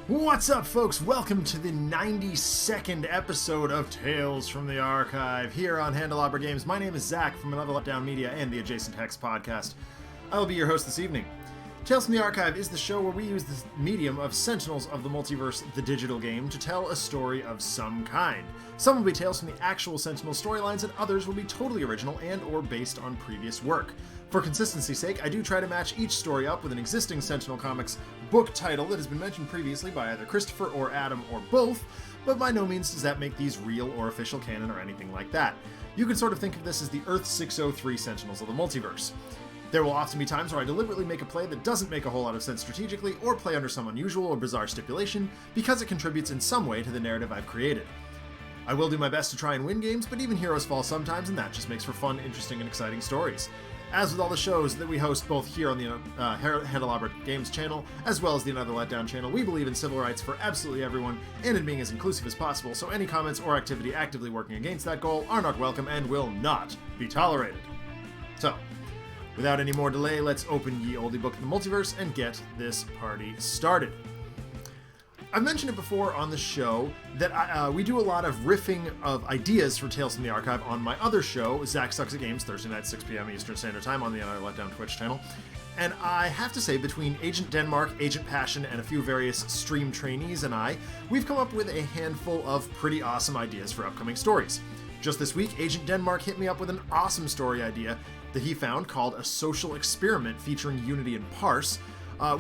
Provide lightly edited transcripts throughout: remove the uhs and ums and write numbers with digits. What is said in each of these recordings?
What's up, folks? Welcome to the 92nd episode of Tales from the Archive here on Handelabra Games. My name is Zach from Another Letdown Media and the Adjacent Text podcast. I will be your host this evening. Tales from the Archive is the show where we use the medium of Sentinels of the Multiverse, the digital game, to tell a story of some kind. Some will be tales from the actual Sentinel storylines, and others will be totally original and or based on previous work. For consistency's sake, I do try to match each story up with an existing Sentinel Comics book title that has been mentioned previously by either Christopher or Adam or both, but by no means does that make these real or official canon or anything like that. You can sort of think of this as the Earth 603 Sentinels of the Multiverse. There will often be times where I deliberately make a play that doesn't make a whole lot of sense strategically or play under some unusual or bizarre stipulation because it contributes in some way to the narrative I've created. I will do my best to try and win games, but even heroes fall sometimes, and that just makes for fun, interesting, and exciting stories. As with all the shows that we host both here on the Handelabra Games channel, as well as the Another Letdown channel, we believe in civil rights for absolutely everyone and in being as inclusive as possible, so any comments or activity actively working against that goal are not welcome and will not be tolerated. So, without any more delay, let's open ye olde book of the multiverse and get this party started. I've mentioned it before on the show that we do a lot of riffing of ideas for Tales from the Archive on my other show, Zach Sucks at Games, Thursday night, 6 p.m. Eastern Standard Time on the Another Letdown Twitch channel. And I have to say, between Agent Denmark, Agent Passion, and a few various stream trainees and we've come up with a handful of pretty awesome ideas for upcoming stories. Just this week, Agent Denmark hit me up with an awesome story idea that he found called A Social Experiment featuring Unity and Parse,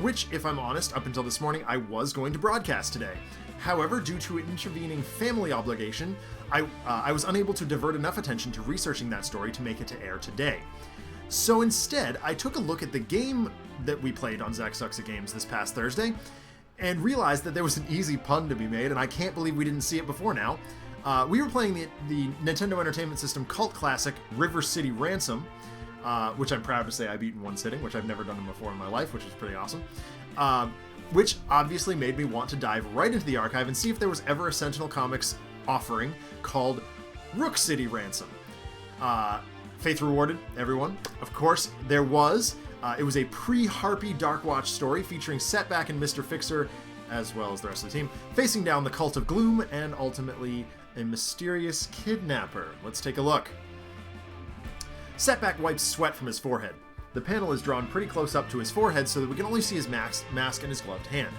which, if I'm honest, up until this morning, I was going to broadcast today. However, due to an intervening family obligation, I was unable to divert enough attention to researching that story to make it to air today. So instead, I took a look at the game that we played on Zach Sucks at Games this past Thursday, and realized that there was an easy pun to be made, and I can't believe we didn't see it before now. We were playing the Nintendo Entertainment System cult classic River City Ransom, which I'm proud to say I beat in one sitting, which I've never done before in my life, which is pretty awesome. Which obviously made me want to dive right into the archive and see if there was ever a Sentinel Comics offering called Rook City Ransom. Faith rewarded, everyone. Of course, there was. It was a pre-Harpy Darkwatch story featuring Setback and Mr. Fixer, as well as the rest of the team, facing down the Cult of Gloom and ultimately a mysterious kidnapper. Let's take a look. Setback wipes sweat from his forehead. The panel is drawn pretty close up to his forehead so that we can only see his mask and his gloved hand.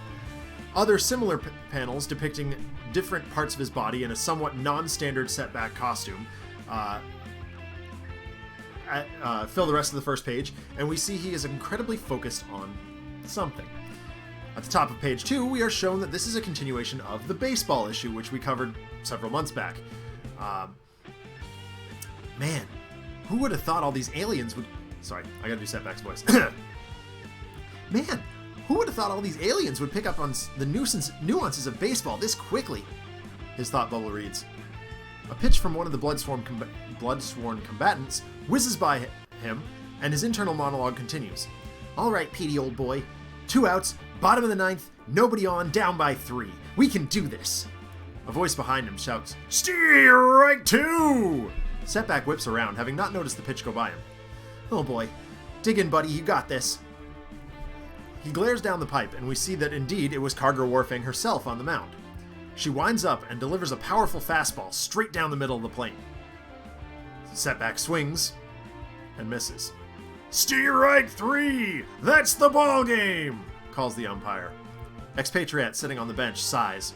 Other similar panels depicting different parts of his body in a somewhat non-standard Setback costume fill the rest of the first page, and we see he is incredibly focused on something. At the top of page 2, we are shown that this is a continuation of the baseball issue, which we covered several months back. Man, who would have thought all these aliens would... Sorry, I gotta do Setback's voice. Man, who would have thought all these aliens would pick up on the nuances of baseball this quickly? His thought bubble reads. A pitch from one of the bloodsworn combatants whizzes by him, and his internal monologue continues. All right, Petey, old boy. 2 outs, bottom of the 9th, nobody on, down by 3. We can do this. A voice behind him shouts, Strike 2! Setback whips around, having not noticed the pitch go by him. Oh boy. Dig in, buddy, you got this. He glares down the pipe, and we see that indeed it was Kaargra Warfang herself on the mound. She winds up and delivers a powerful fastball straight down the middle of the plate. Setback swings and misses. Strike 3! That's the ball game! Calls the umpire. Expatriette, sitting on the bench, sighs.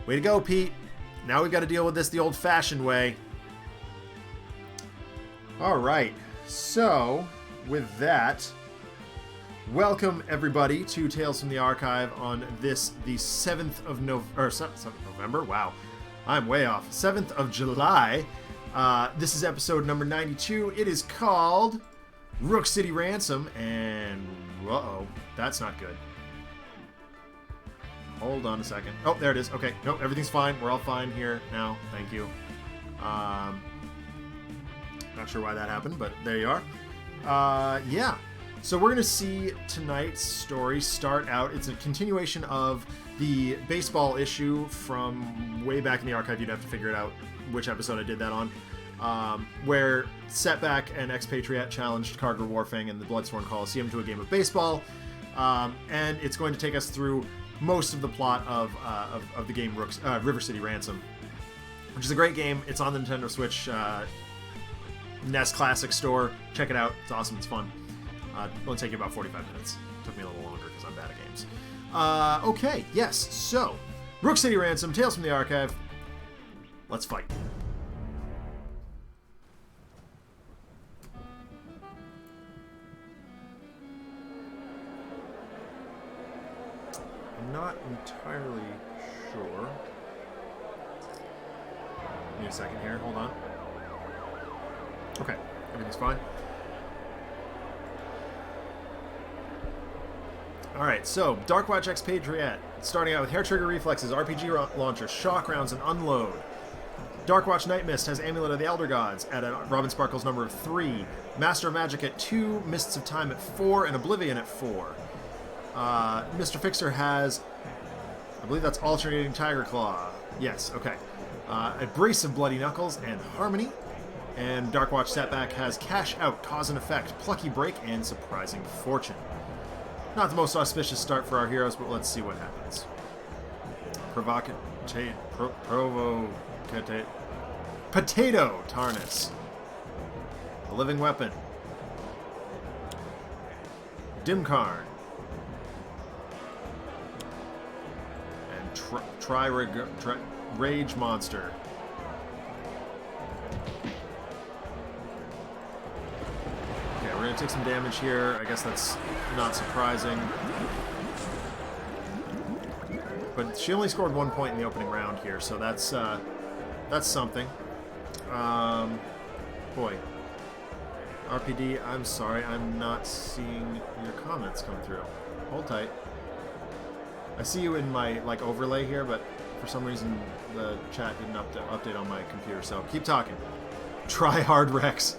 Way to go, Pete. Now we've got to deal with this the old-fashioned way. Alright, so, with that, welcome everybody to Tales from the Archive on this, the 7th of November? Wow, I'm way off. 7th of July. This is episode number 92. It is called Rook City Ransom, and uh-oh, that's not good. Hold on a second. Oh, there it is. Okay, nope, everything's fine. We're all fine here now. Thank you. Not sure why that happened, but there you are. Yeah. So we're going to see tonight's story start out. It's a continuation of the baseball issue from way back in the archive. You'd have to figure it out which episode I did that on. Where Setback and Expatriette challenged Kaargra Warfang and the Bloodsworn Coliseum to a game of baseball. And it's going to take us through most of the plot of the game River City Ransom, which is a great game. It's on the Nintendo Switch NES Classic Store. Check it out. It's awesome. It's fun. It'll take you about 45 minutes. Took me a little longer because I'm bad at games. Okay, yes. So, Rook City Ransom, Tales from the Archive. Let's fight. I'm not entirely sure. Give me a second here. Hold on. Okay, everything's fine. Alright, so, Darkwatch Expatriette. Starting out with Hair Trigger Reflexes, RPG Launcher, Shock Rounds, and Unload. Darkwatch Nightmist has Amulet of the Elder Gods at a Robin Sparkle's number of 3. Master of Magic at 2, Mists of Time at 4, and Oblivion at 4. Mr. Fixer has, I believe that's Alternating Tiger Claw. Yes, okay. A Brace of Bloody Knuckles and Harmony. And Darkwatch Setback has Cash Out, Cause and Effect, Plucky Break, and Surprising Fortune. Not the most auspicious start for our heroes, but let's see what happens. Potato Tarnus. A Living Weapon. Dimkarn. And Rage Monster. Okay, we're going to take some damage here. I guess that's not surprising. But she only scored 1 point in the opening round here, so that's something. Boy. RPD, I'm sorry, I'm not seeing your comments come through. Hold tight. I see you in my overlay here, but for some reason the chat didn't update on my computer, so keep talking. Try hard Rex.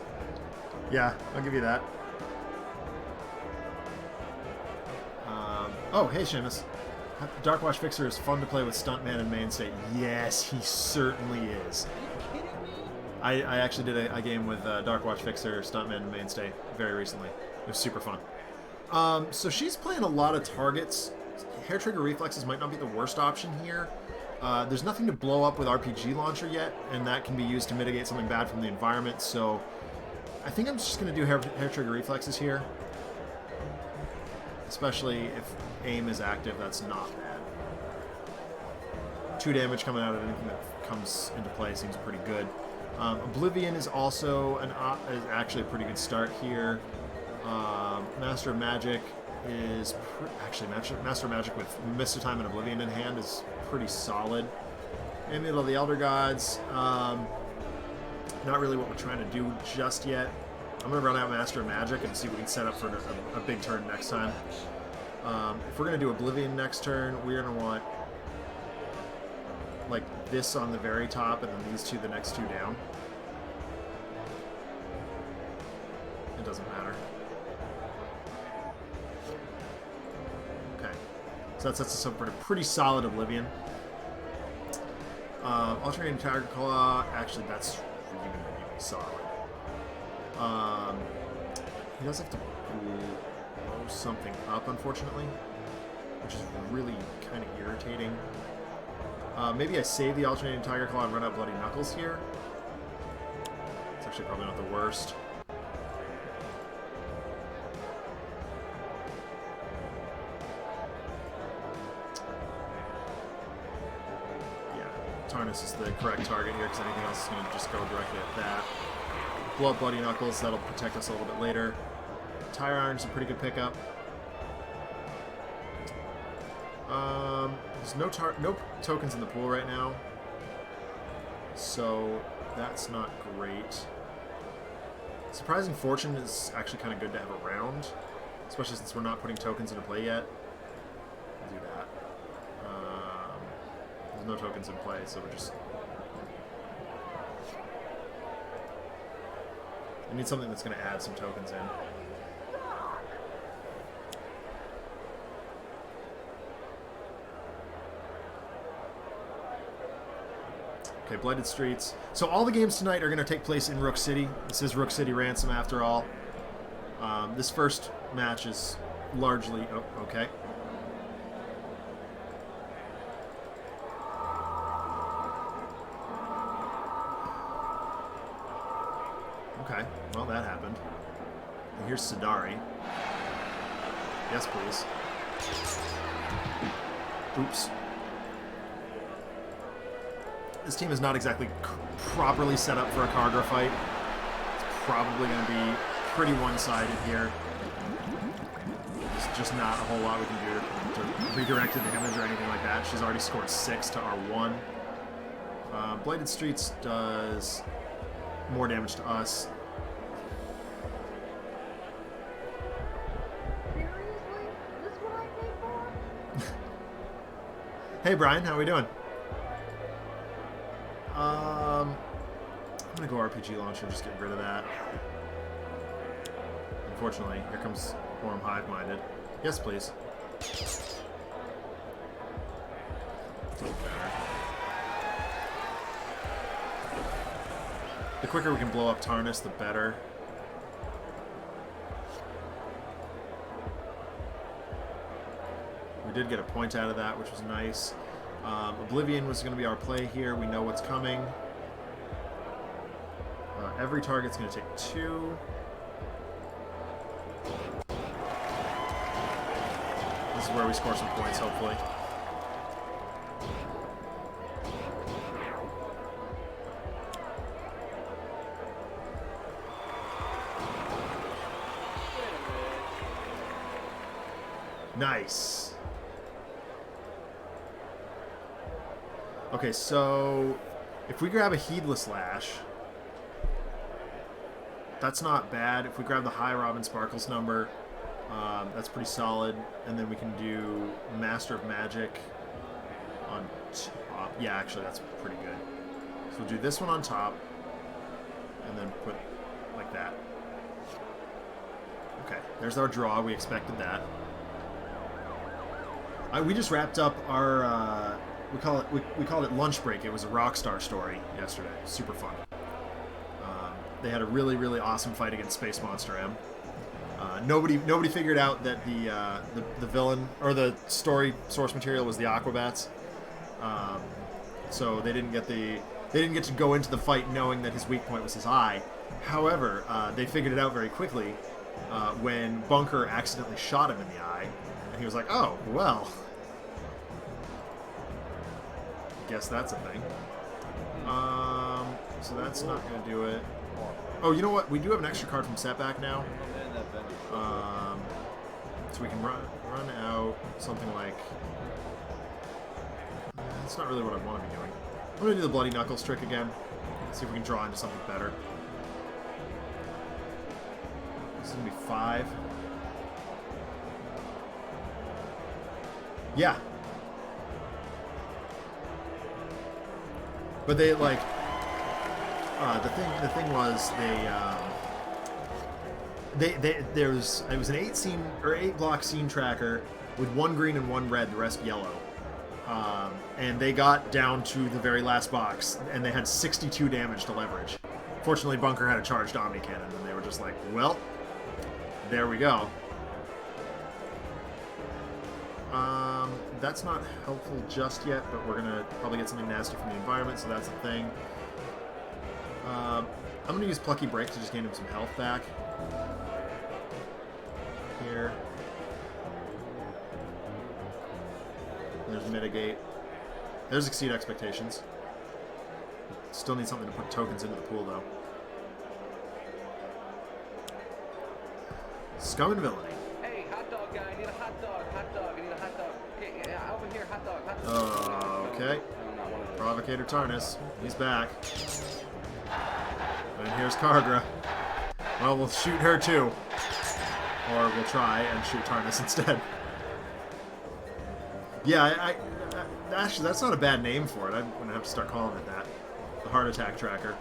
Yeah, I'll give you that. Oh, hey Seamus. Darkwatch Fixer is fun to play with Stuntman and Mainstay. Yes, he certainly is. I actually did a game with Darkwatch Fixer, Stuntman, and Mainstay very recently. It was super fun. So she's playing a lot of targets. Hair Trigger Reflexes might not be the worst option here. There's nothing to blow up with RPG Launcher yet, and that can be used to mitigate something bad from the environment, so I think I'm just going to do Hair Trigger Reflexes here. Especially if aim is active, that's not bad. 2 damage coming out of anything that comes into play seems pretty good. Oblivion is also is actually a pretty good start here. Master of Magic is Master of Magic with Mist of Time and Oblivion in hand is pretty solid. Amulet of the Elder Gods, not really what we're trying to do just yet. I'm going to run out Master of Magic and see if we can set up for a big turn next time. If we're going to do Oblivion next turn, we're going to want like this on the very top and then these two, the next 2 down. It doesn't matter. Okay. So that sets us up for a pretty solid Oblivion. Alternating Tiger Claw, actually that's really solid. He does have to blow something up, unfortunately, which is really kind of irritating. Maybe I save the Alternating Tiger Claw and run out Bloody Knuckles here. It's actually probably not the worst. Yeah, Tarnus is the correct target here because anything else is going to just go directly at that. Blow up Bloody Knuckles, that'll protect us a little bit later. Tire Iron's a pretty good pickup. There's no tokens in the pool right now, so that's not great. Surprising Fortune is actually kind of good to have around, especially since we're not putting tokens into play yet. We'll do that. There's no tokens in play, so we're just... I need something that's going to add some tokens in. Okay, Blighted Streets. So all the games tonight are going to take place in Rook City. This is Rook City Ransom after all. This first match is largely... Oh, okay. Okay, well, that happened. And here's Sidari. Yes, please. Oops. This team is not exactly properly set up for a Kaargra fight. It's probably going to be pretty one-sided here. There's just not a whole lot we can do to redirect the damage or anything like that. She's already scored 6 to our 1. Bladed Streets does more damage to us. Seriously? This what I paid for? Hey Brian, how are we doing? I'm gonna go RPG launcher and just get rid of that. Unfortunately, here comes Forum Hive-Minded. Yes, please. The quicker we can blow up Tarnus, the better. We did get a point out of that, which was nice. Oblivion was going to be our play here. We know what's coming. Every target's going to take 2. This is where we score some points, hopefully. Nice. Okay, so if we grab a Heedless Lash, that's not bad. If we grab the high Robin Sparkles number, that's pretty solid. And then we can do Master of Magic on top. Yeah, actually, that's pretty good. So we'll do this one on top, and then put like that. Okay, there's our draw. We expected that. We just wrapped up our we called it lunch break. It was a Rockstar story yesterday. Super fun. They had a really awesome fight against Space Monster M. Nobody figured out that the villain or the story source material was the Aquabats. So they didn't get to go into the fight knowing that his weak point was his eye. However, they figured it out very quickly when Bunker accidentally shot him in the eye. He was like, oh, well. Guess that's a thing. So that's not going to do it. Oh, you know what? We do have an extra card from Setback now. So we can run out something like... That's not really what I want to be doing. I'm going to do the Bloody Knuckles trick again. See if we can draw into something better. This is going to be 5. Yeah. But they like the thing was it was an 8 block scene tracker with 1 green and 1 red, the rest yellow. And they got down to the very last box and they had 62 damage to leverage. Fortunately, Bunker had a charged Omni Cannon and they were just like, well, there we go. That's not helpful just yet, but we're gonna probably get something nasty from the environment, so that's the thing. I'm gonna use Plucky Break to just gain him some health back. Here. There's Mitigate. There's Exceed Expectations. Still need something to put tokens into the pool, though. Scum and Villainy. Hey, hot dog guy, I need a hot dog, I need a hot dog. Yeah, over here, hot dog. Okay. Provocator Tarnus. He's back. And here's Kaargra. Well, we'll shoot her too. Or we'll try and shoot Tarnus instead. Yeah, actually, that's not a bad name for it. I'm going to have to start calling it that. The Heart Attack Tracker.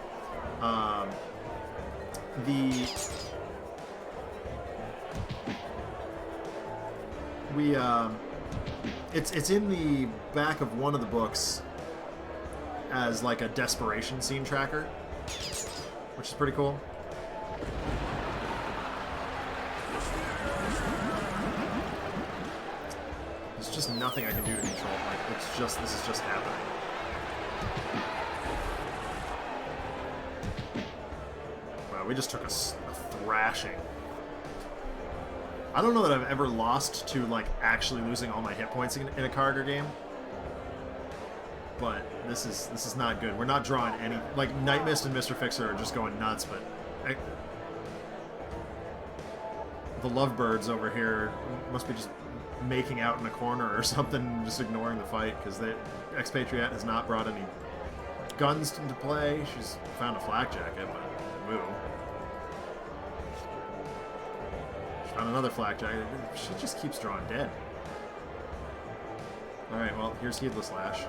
It's in the back of one of the books as like a desperation scene tracker, which is pretty cool. There's just nothing I can do to control it. Like, this is just happening. Wow, we just took a thrashing. I don't know that I've ever lost to, like, actually losing all my hit points in a Kaargra game. But this is not good. We're not drawing any... Like, Nightmist and Mr. Fixer are just going nuts, but... the lovebirds over here must be just making out in a corner or something, just ignoring the fight, because the Expatriette has not brought any guns into play. She's found a flak jacket, but woo. She found another flak jacket. She just keeps drawing dead. Alright, well, here's Heedless Lash.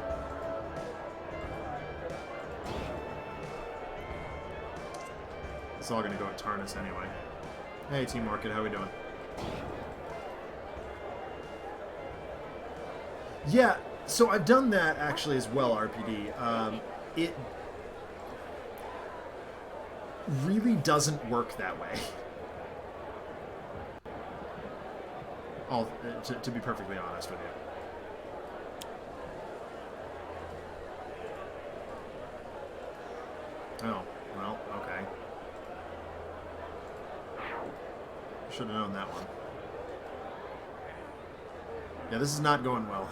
It's all gonna go at Tarnus anyway. Hey, Team Orchid, how we doing? Yeah, so I've done that actually as well, RPD. It really doesn't work that way. To be perfectly honest with you. Oh, well, okay. Should have known that one. Yeah, this is not going well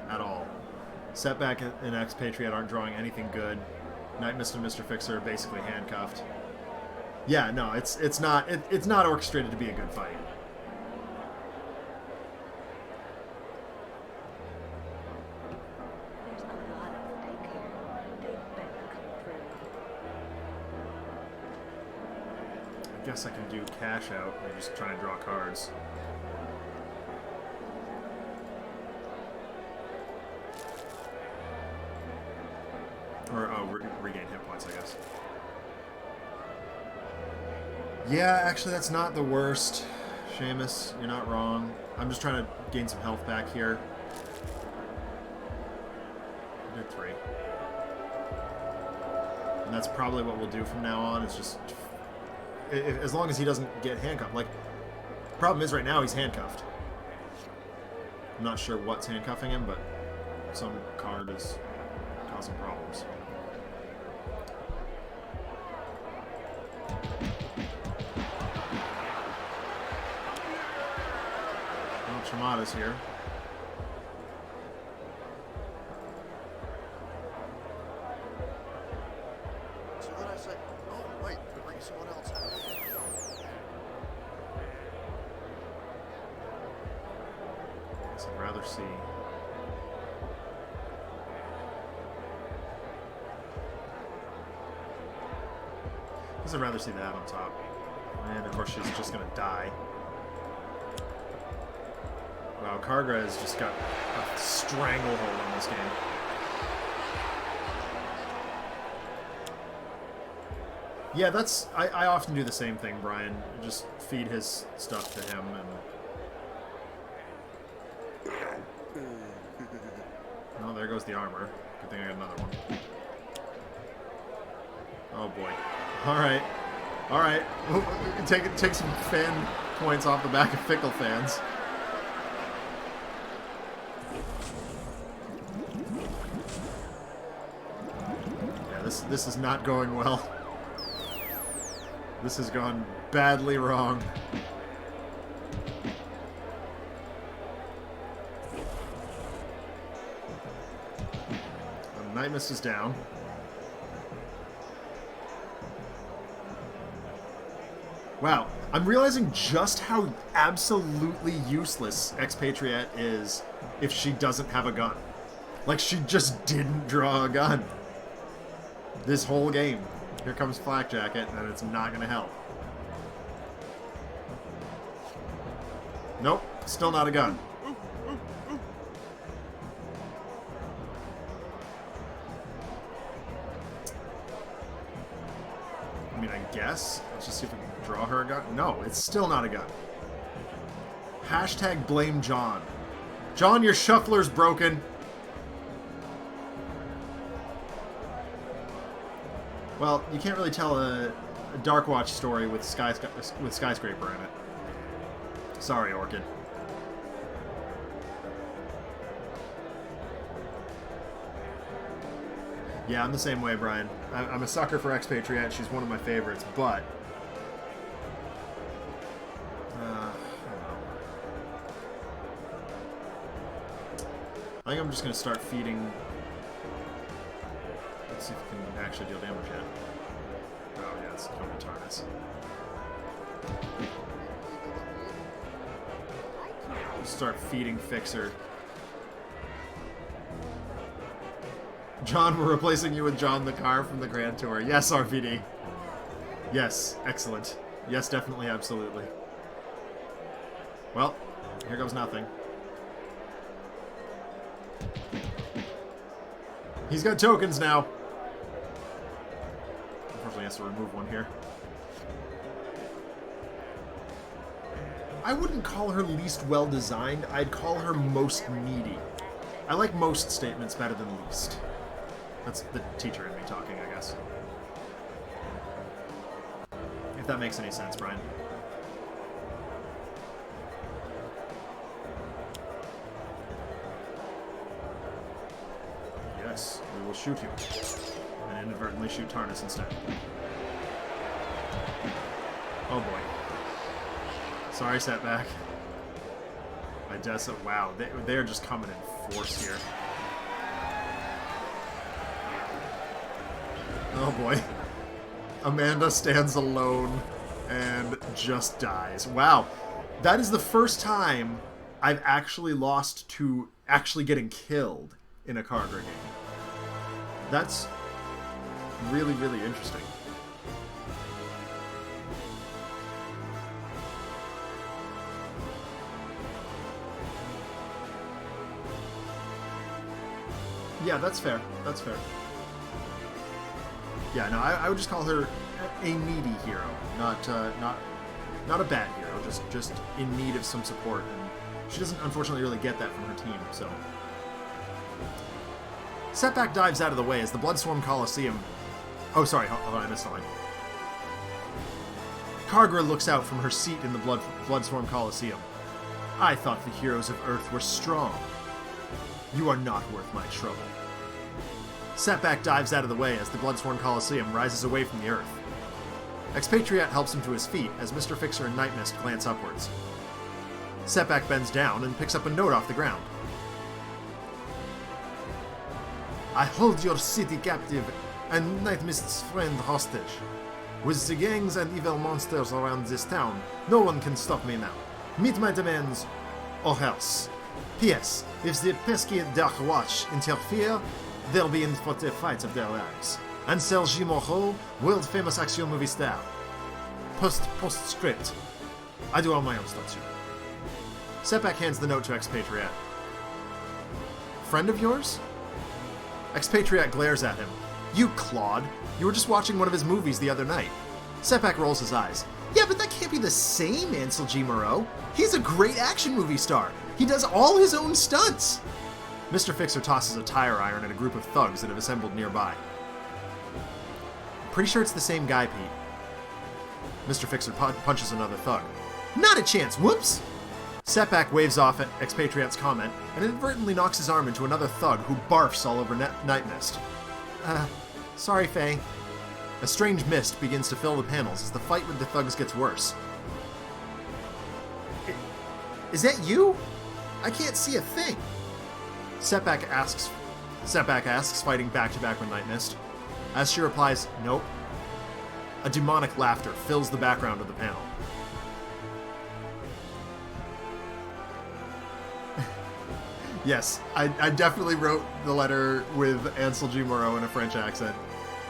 at all. Setback and Expatriette aren't drawing anything good. Nightmist and Mr. Fixer are basically handcuffed. Yeah, no, it's not orchestrated to be a good fight. There's a lot at stake here. They better come through. I guess I can do cash out and just try and draw cards. Or, oh, regain hit points, I guess. Yeah, actually, that's not the worst. Seamus, you're not wrong. I'm just trying to gain some health back here. I did 3. And that's probably what we'll do from now on. It's just... as long as he doesn't get handcuffed. Like, the problem is right now he's handcuffed. I'm not sure what's handcuffing him, but some card is causing problems. Well, Chamada's here. So then I said, oh, wait, they're bringing someone else out. Guess I'd rather see. I'd rather see that on top. And of course she's just gonna die. Wow, Kaargra has just got a stranglehold on this game. Yeah, that's... I often do the same thing, Brian. Just feed his stuff to him and... Oh, there goes the armor. Good thing I got another one. Oh boy. Alright. Alright. Take some fan points off the back of Fickle fans. Yeah, this is not going well. This has gone badly wrong. Nightmist is down. Wow, I'm realizing just how absolutely useless Expatriette is if she doesn't have a gun. Like, she just didn't draw a gun. This whole game. Here comes Flak Jacket, and it's not going to help. Nope, still not a gun. I mean, I guess. Let's just see if we can draw her a gun. No, it's still not a gun. Hashtag blame John. John, your shuffler's broken. Well, you can't really tell a Dark Watch story with Skyscraper in it. Sorry, Orchid. Yeah, I'm the same way, Brian. I'm a sucker for Expatriette. She's one of my favorites, but think I'm just going to start feeding... Let's see if it can actually deal damage yet. Oh, yeah, it's killing TARDIS. Start feeding Fixer. John, we're replacing you with John the Car from the Grand Tour. Yes, RVD. Yes, excellent. Yes, definitely, absolutely. Well, here goes nothing. He's got tokens now. Unfortunately, he has to remove one here. I wouldn't call her least well-designed. I'd call her most needy. I like most statements better than least. That's the teacher in me talking, I guess. If that makes any sense, Brian. Yes, we will shoot you. And inadvertently shoot Tarnus instead. Oh boy. Sorry, Setback. Idessa, wow, they're just coming in force here. Oh boy. Amanda stands alone and just dies. Wow. That is the first time I've actually lost to actually getting killed in a Kaargra game. That's really, really interesting. Yeah, that's fair. That's fair. Yeah, no, I would just call her a needy hero, not a bad hero, just in need of some support, and she doesn't unfortunately really get that from her team. So, Setback dives out of the way as the Bloodstorm Coliseum. Oh, sorry, hold on, I missed the line. Kaargra looks out from her seat in the Bloodstorm Coliseum. I thought the heroes of Earth were strong. You are not worth my trouble. Setback dives out of the way as the Bloodsworn Coliseum rises away from the earth. Expatriette helps him to his feet as Mr. Fixer and Nightmist glance upwards. Setback bends down and picks up a note off the ground. I hold your city captive and Nightmist's friend hostage. With the gangs and evil monsters around this town, no one can stop me now. Meet my demands, or else. P.S. If the pesky Dark Watch interfere, they'll be in for the fight of their lives. Ansel G. Moreau, world-famous action movie star. Postscript. I do all my own stunts here. Setback hands the note to Expatriette. Friend of yours? Expatriette glares at him. You clod. You were just watching one of his movies the other night. Setback rolls his eyes. Yeah, but that can't be the same Ansel G. Moreau. He's a great action movie star. He does all his own stunts. Mr. Fixer tosses a tire iron at a group of thugs that have assembled nearby. Pretty sure it's the same guy, Pete. Mr. Fixer punches another thug. Not a chance, whoops! Setback waves off at Expatriette's comment and inadvertently knocks his arm into another thug who barfs all over Nightmist. Sorry, Faye. A strange mist begins to fill the panels as the fight with the thugs gets worse. Is that you? I can't see a thing. Setback asks, fighting back-to-back with Nightmist. As she replies, nope. A demonic laughter fills the background of the panel. Yes, I definitely wrote the letter with Ansel G. Moreau in a French accent.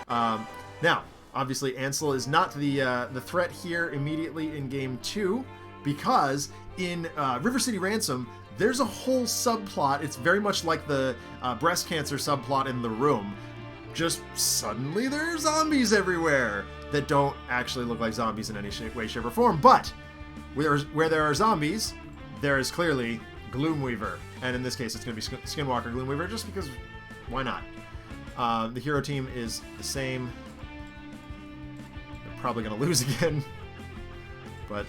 Now, obviously, Ansel is not the threat here immediately in Game 2, because in River City Ransom, there's a whole subplot. It's very much like the breast cancer subplot in The Room. Just suddenly there's zombies everywhere that don't actually look like zombies in any way, shape, or form. But where there are zombies, there is clearly Gloomweaver. And in this case, it's going to be Skinwalker Gloomweaver, just because why not? The hero team is the same. They're probably going to lose again. But,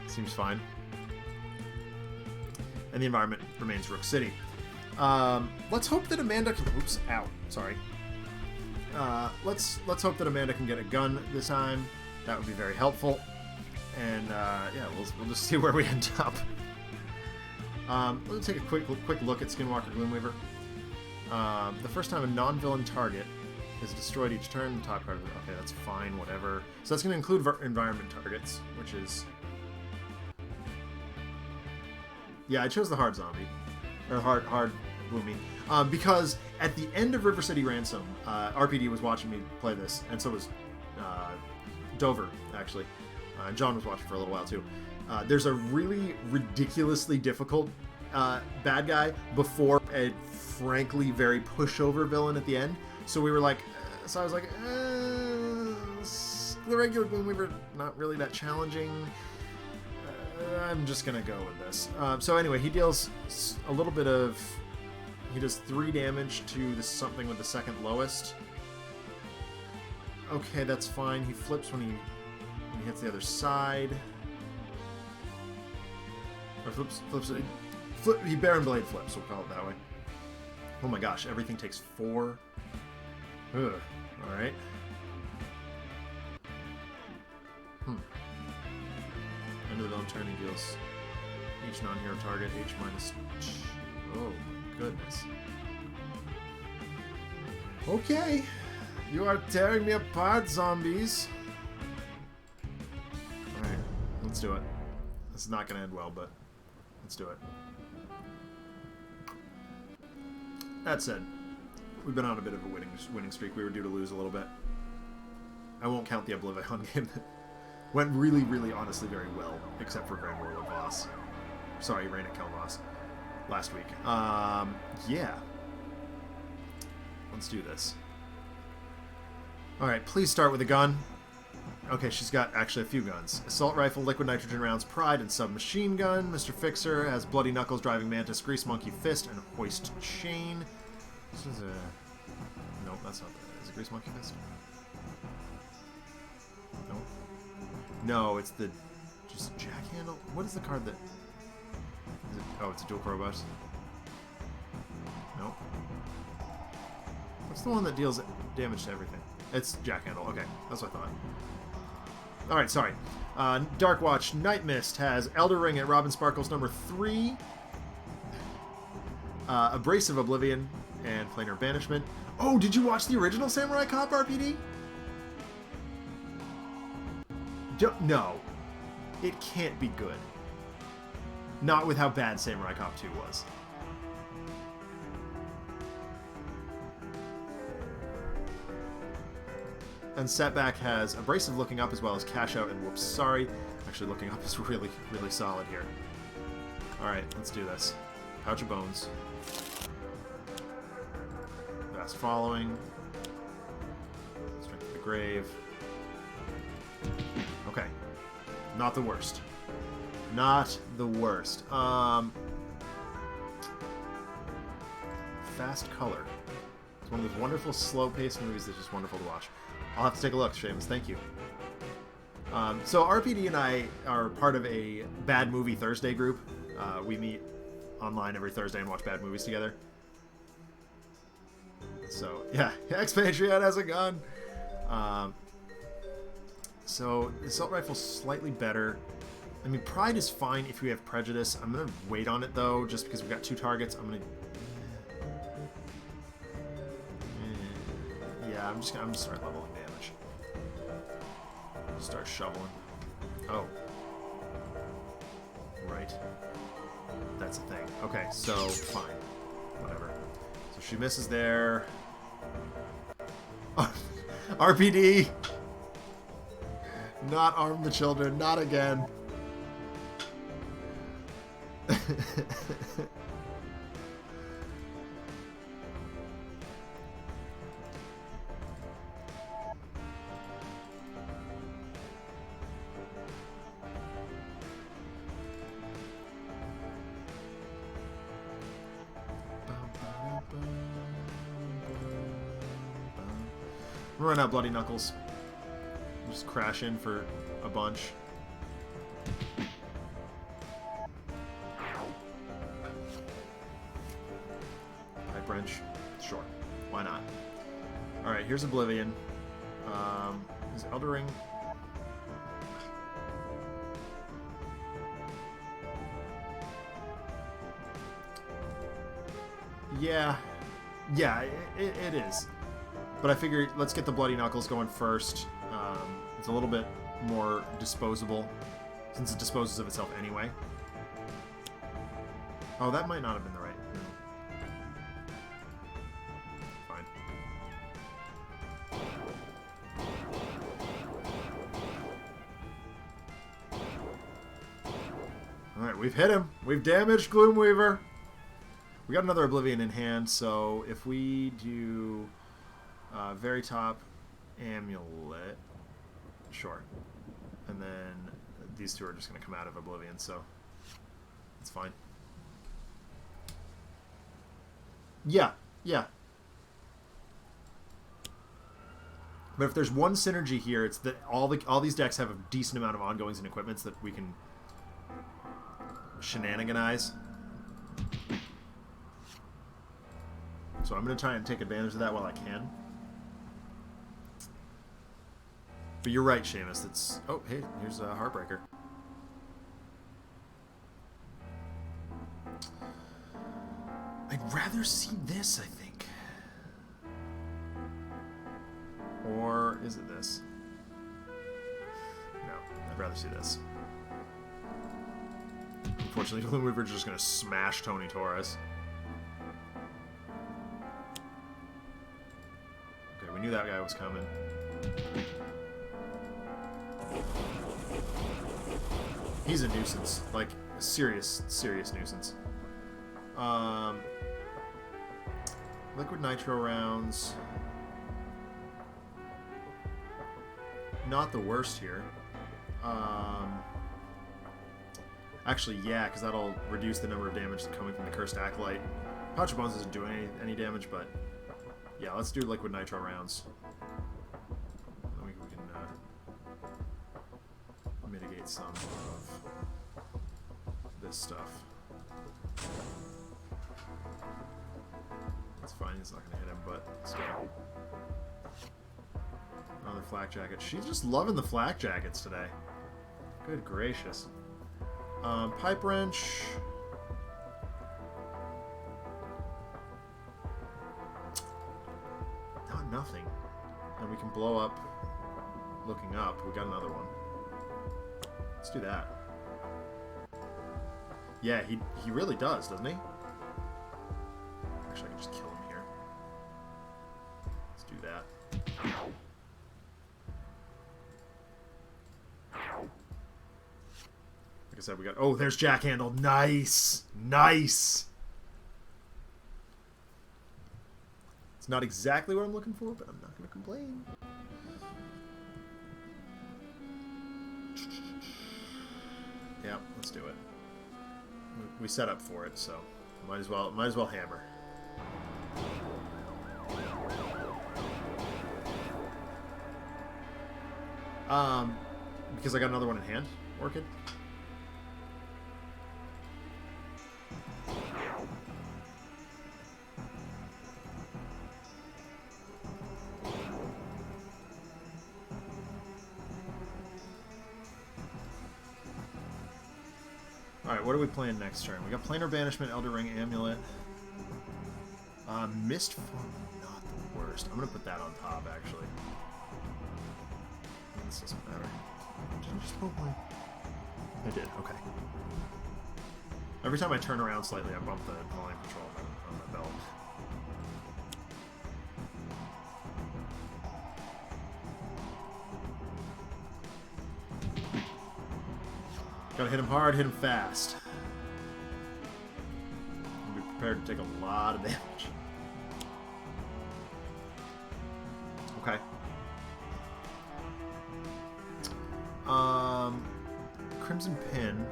seems fine. And the environment remains Rook City. Let's hope that Amanda can... Oops, ow. Sorry. Let's hope that Amanda can get a gun this time. That would be very helpful. And, yeah, we'll just see where we end up. Let's take a quick look at Skinwalker Gloomweaver. The first time a non-villain target is destroyed each turn, the top card of it. Okay, that's fine, whatever. So that's going to include environment targets, which is... Yeah, I chose the hard zombie. Or hard Gloomy. Because at the end of River City Ransom, RPD was watching me play this, and so was Dover, actually. John was watching for a little while, too. There's a really ridiculously difficult bad guy before a frankly very pushover villain at the end. So we were like, so I was like, the regular Gloomweaver, not really that challenging. I'm just gonna go with this. So anyway, he deals a little bit of, he does 3 damage to something with the second lowest. Okay, that's fine. He flips when he hits the other side. Or he Baron Blade flips, we'll call it that way. Oh my gosh, everything takes 4. Ugh, alright. End of the villain turn, he deals each non-hero target H minus... Oh my goodness. Okay, you are tearing me apart, zombies. Alright, let's do it. This is not going to end well, but let's do it. That said, we've been on a bit of a winning streak. We were due to lose a little bit. I won't count the Oblivion game. Went really, really, honestly, very well, except for Grand Warlord Voss. Sorry, Reign at Kelvoss last week. Yeah. Let's do this. Alright, please start with a gun. Okay, she's got actually a few guns. Assault rifle, liquid nitrogen rounds, pride, and submachine gun. Mr. Fixer has bloody knuckles, driving mantis, grease monkey fist, and hoist chain. This is a... Nope, that's not that. Is it grease monkey fist? Nope. No, it's the... Just jack handle? What is the card that... Is it, oh, it's a dual crowbars. Nope. What's the one that deals damage to everything? It's jack handle. Okay, that's what I thought. Alright, sorry. Dark Watch Nightmist has Elder Ring at Robin Sparkles number 3. Abrasive Oblivion and Planar Banishment. Oh, did you watch the original Samurai Cop RPD? No. It can't be good. Not with how bad Samurai Cop 2 was. And Setback has Abrasive Looking Up as well as Cash Out and Whoops Sorry. Actually, Looking Up is really, really solid here. Alright, let's do this. Pouch of Bones. Fast Following. Strength of the Grave. Okay. Not the worst. Not the worst. Fast Color. It's one of those wonderful slow-paced movies that's just wonderful to watch. I'll have to take a look, Seamus. Thank you. So RPD and I are part of a Bad Movie Thursday group. We meet online every Thursday and watch bad movies together. So, yeah. Expatriette has a gun. So, Assault Rifle's slightly better. I mean, Pride is fine if we have Prejudice. I'm going to wait on it, though, just because we've got 2 targets. I'm going to... Yeah, I'm just gonna start leveling damage. Start shoveling. Oh. Right. That's a thing. Okay, so fine. Whatever. So she misses there. RPD! Not arm the children, not again. Run out Bloody Knuckles. Just crash in for a bunch. Pipe Wrench. Sure. Why not? Alright, here's Oblivion. Is Elder Ring... Yeah. Yeah, it is. But I figured let's get the Bloody Knuckles going first. It's a little bit more disposable, since it disposes of itself anyway. Oh, that might not have been the right. No. Fine. Alright, we've hit him. We've damaged Gloomweaver. We got another Oblivion in hand, so if we do very top amulet, sure. And then these two are just going to come out of Oblivion, so it's fine. Yeah, yeah. But if there's one synergy here, it's that all these decks have a decent amount of ongoings and equipments that we can shenaniganize. So I'm going to try and take advantage of that while I can. But you're right, Seamus. It's... Oh, hey, here's a Heartbreaker. I'd rather see this, I think. Or is it this? No, I'd rather see this. Unfortunately, Gloomweaver's just going to smash Tony Torres. Okay, we knew that guy was coming. He's a nuisance. Like, a serious, serious nuisance. Liquid Nitro rounds. Not the worst here. Actually, yeah, because that'll reduce the number of damage coming from the Cursed Acolyte. Pouch of Bones isn't doing any damage, but yeah, let's do Liquid Nitro rounds. We can mitigate some of this stuff. It's fine, he's not going to hit him, but still. Another flak jacket. She's just loving the flak jackets today. Good gracious. Pipe wrench. Not nothing. And we can blow up looking up. We got another one. Let's do that. Yeah, he really does, doesn't he? Actually, I can just kill him here. Let's do that. Like I said, we got... Oh, there's Jackhandle. Nice! Nice! It's not exactly what I'm looking for, but I'm not going to complain. Yeah, let's do it. We set up for it, so might as well hammer. Because I got another one in hand, Orchid. Alright, what are we playing next turn? We got Planar Banishment, Elder Ring, Amulet. Mist Form, not the worst. I'm going to put that on top, actually. This doesn't matter. Did I just bump my... I did, okay. Every time I turn around slightly, I bump the volume control on my belt. Gotta hit him hard, hit him fast. Be prepared to take a lot of damage. Okay. Crimson Pin.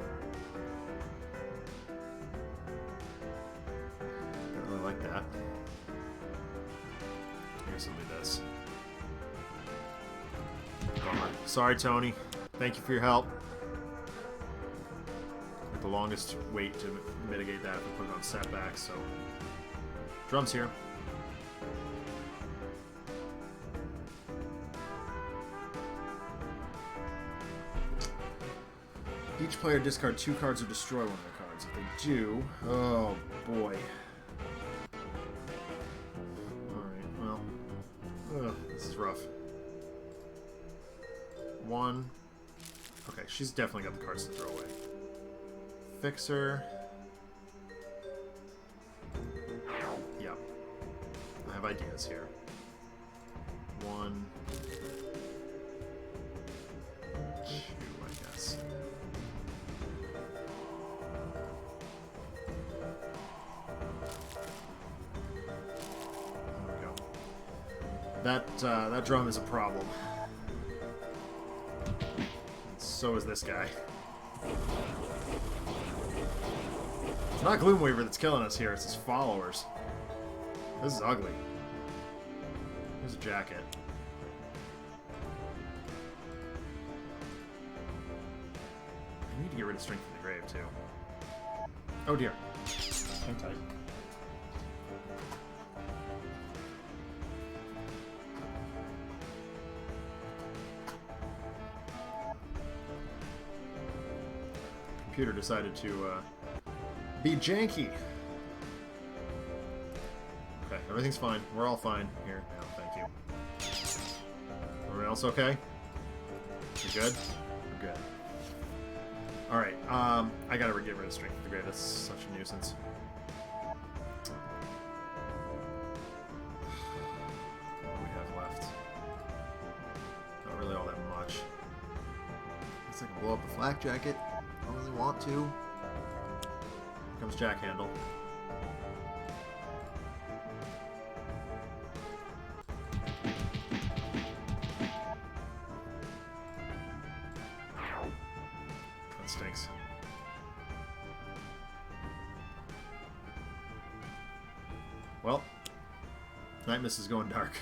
Don't really like that. I guess it'll be this. Bummer. Sorry, Tony. Thank you for your help. The longest wait to mitigate that if we put it on Setback, so... Drums here. Each player discard 2 cards or destroy one of their cards. If they do... Oh, boy. is rough. 1. Okay, she's definitely got the cards to throw away. Fixer. Yep. I have ideas here. 1. 2, I guess. There we go. That drum is a problem. And so is this guy. It's not Gloomweaver that's killing us here, it's his followers. This is ugly. Here's a jacket. I need to get rid of Strength in the Grave, too. Oh dear. Hang tight. Computer decided to be janky. Okay, everything's fine. We're all fine here now. Thank you. Everyone else okay? You good? We're good. All right. I gotta get rid of Strength of the Grave. That's such a nuisance. What do we have left? Not really all that much. Guess I can blow up the flak jacket. I don't really want to. Here comes Jack Handle. That stinks. Well, Nightmist is going dark.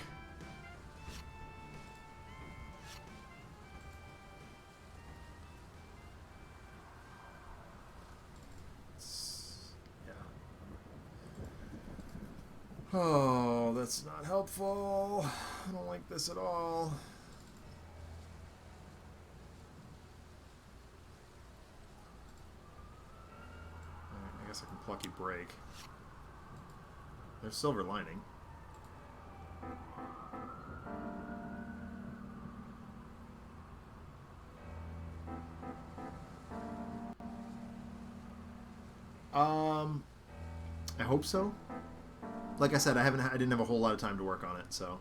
Oh, that's not helpful. I don't like this at all. I guess I can plucky break. There's Silver Lining. I hope so. Like I said, I didn't have a whole lot of time to work on it, so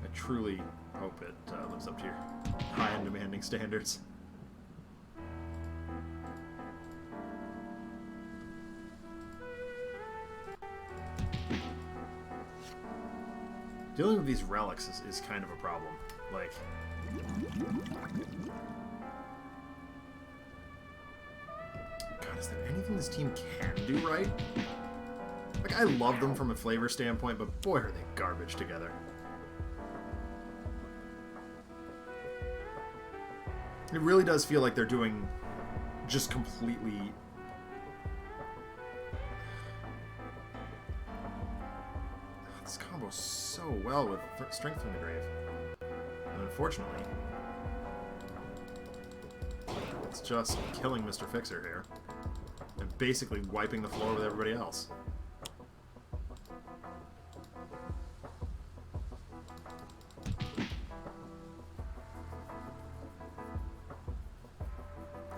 I truly hope it lives up to your high and demanding standards. Dealing with these relics is kind of a problem. Like, God, is there anything this team can do right? Like, I love them from a flavor standpoint, but boy, are they garbage together. It really does feel like they're doing just completely... This combos so well with Strength from the Grave. And unfortunately, it's just killing Mr. Fixer here. And basically wiping the floor with everybody else.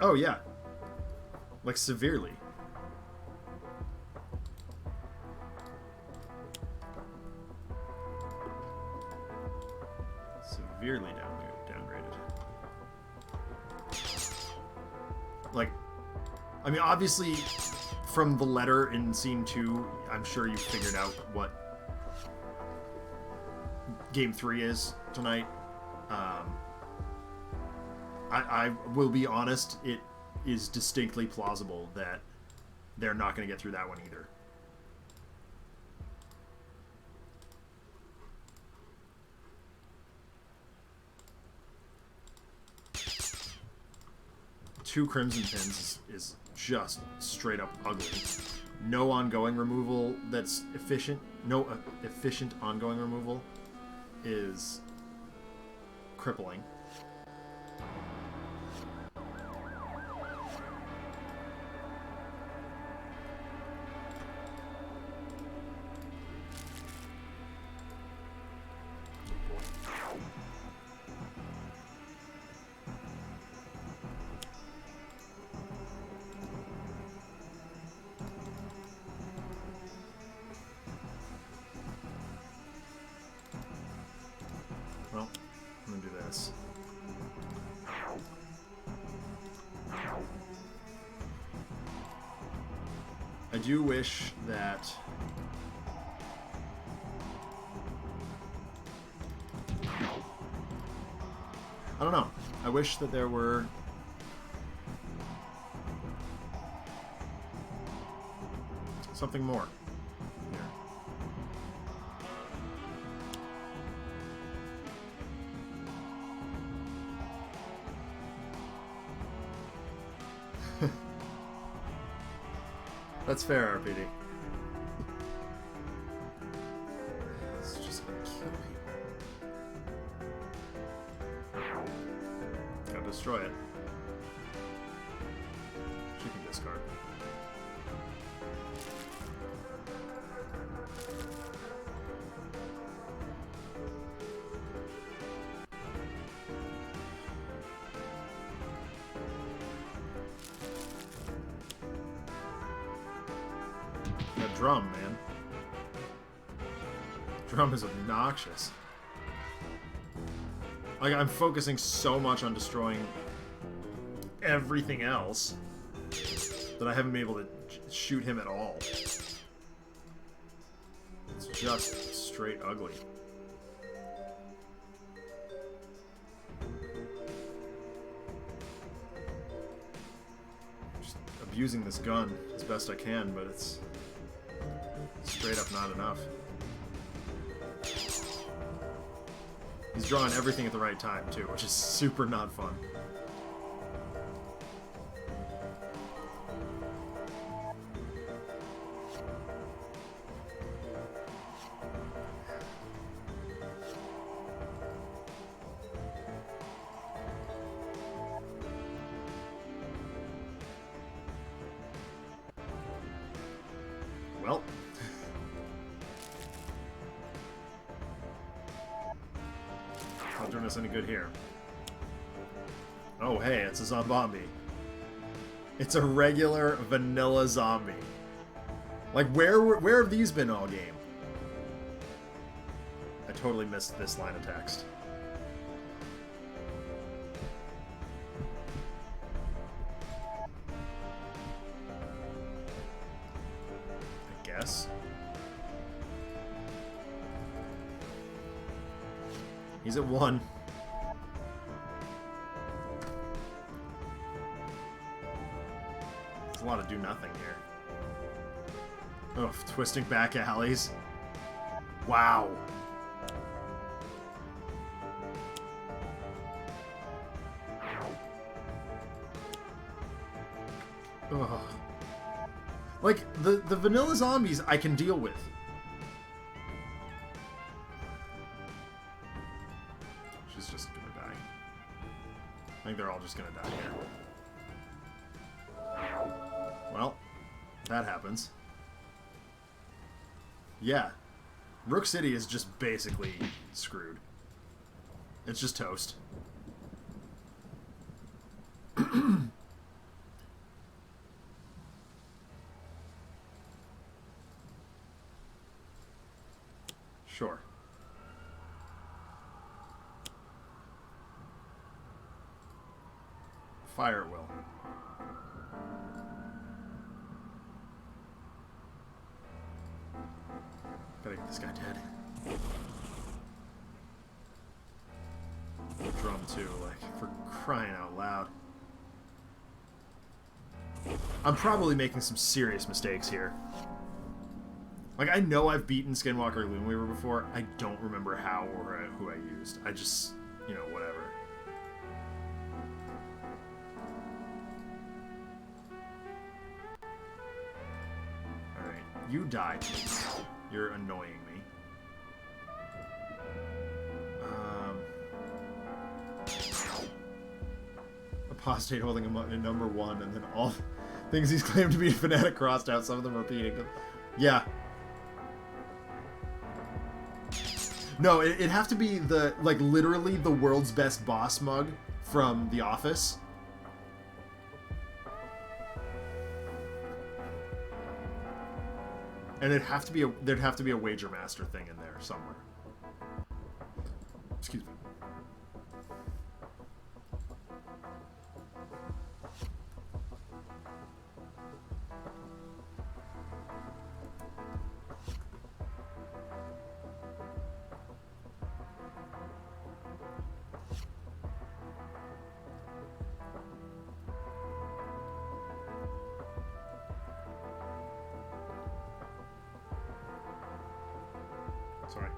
Oh, yeah. Like, severely. Severely downgraded. Like, I mean, obviously, from the letter in Scene 2, I'm sure you figured out what Game 3 is tonight. I will be honest, it is distinctly plausible that they're not going to get through that one either. Two Crimson Pins is just straight up ugly. No ongoing removal that's efficient. No efficient ongoing removal is crippling. this. I do wish that... I don't know. I wish that there were... something more here. That's fair, RPD. It's just gonna kill people. Gotta destroy it. She can discard. Drum, man. Drum is obnoxious. Like, I'm focusing so much on destroying everything else that I haven't been able to shoot him at all. It's just straight ugly. Just abusing this gun as best I can, but it's straight up not enough. He's drawing everything at the right time, too, which is super not fun. Well... not doing us any good here. Oh, hey, it's a zombie. It's a regular vanilla zombie. Like, where have these been all game? I totally missed this line of text. I guess. He's at 1. There's a lot of do nothing here. Oh, twisting back alleys. Wow. Ugh. Like, the vanilla zombies I can deal with. She's just gonna die. I think they're all just gonna die here. Well, that happens. Yeah. Rook City is just basically screwed. It's just toast. Sure. Fire at will. Gotta get this guy dead. Drum too, like, for crying out loud. I'm probably making some serious mistakes here. Like, I know I've beaten Skinwalker or Gloomweaver before. I don't remember how or who I used. I just, you know, whatever. Alright, you die, please. You're annoying me. Apostate holding him in number 1, and then all things he's claimed to be a fanatic crossed out, some of them repeating. Yeah. No, it'd have to be the, like, literally the world's best boss mug from The Office. And there'd have to be a Wager Master thing in there somewhere. Excuse me. Sorry.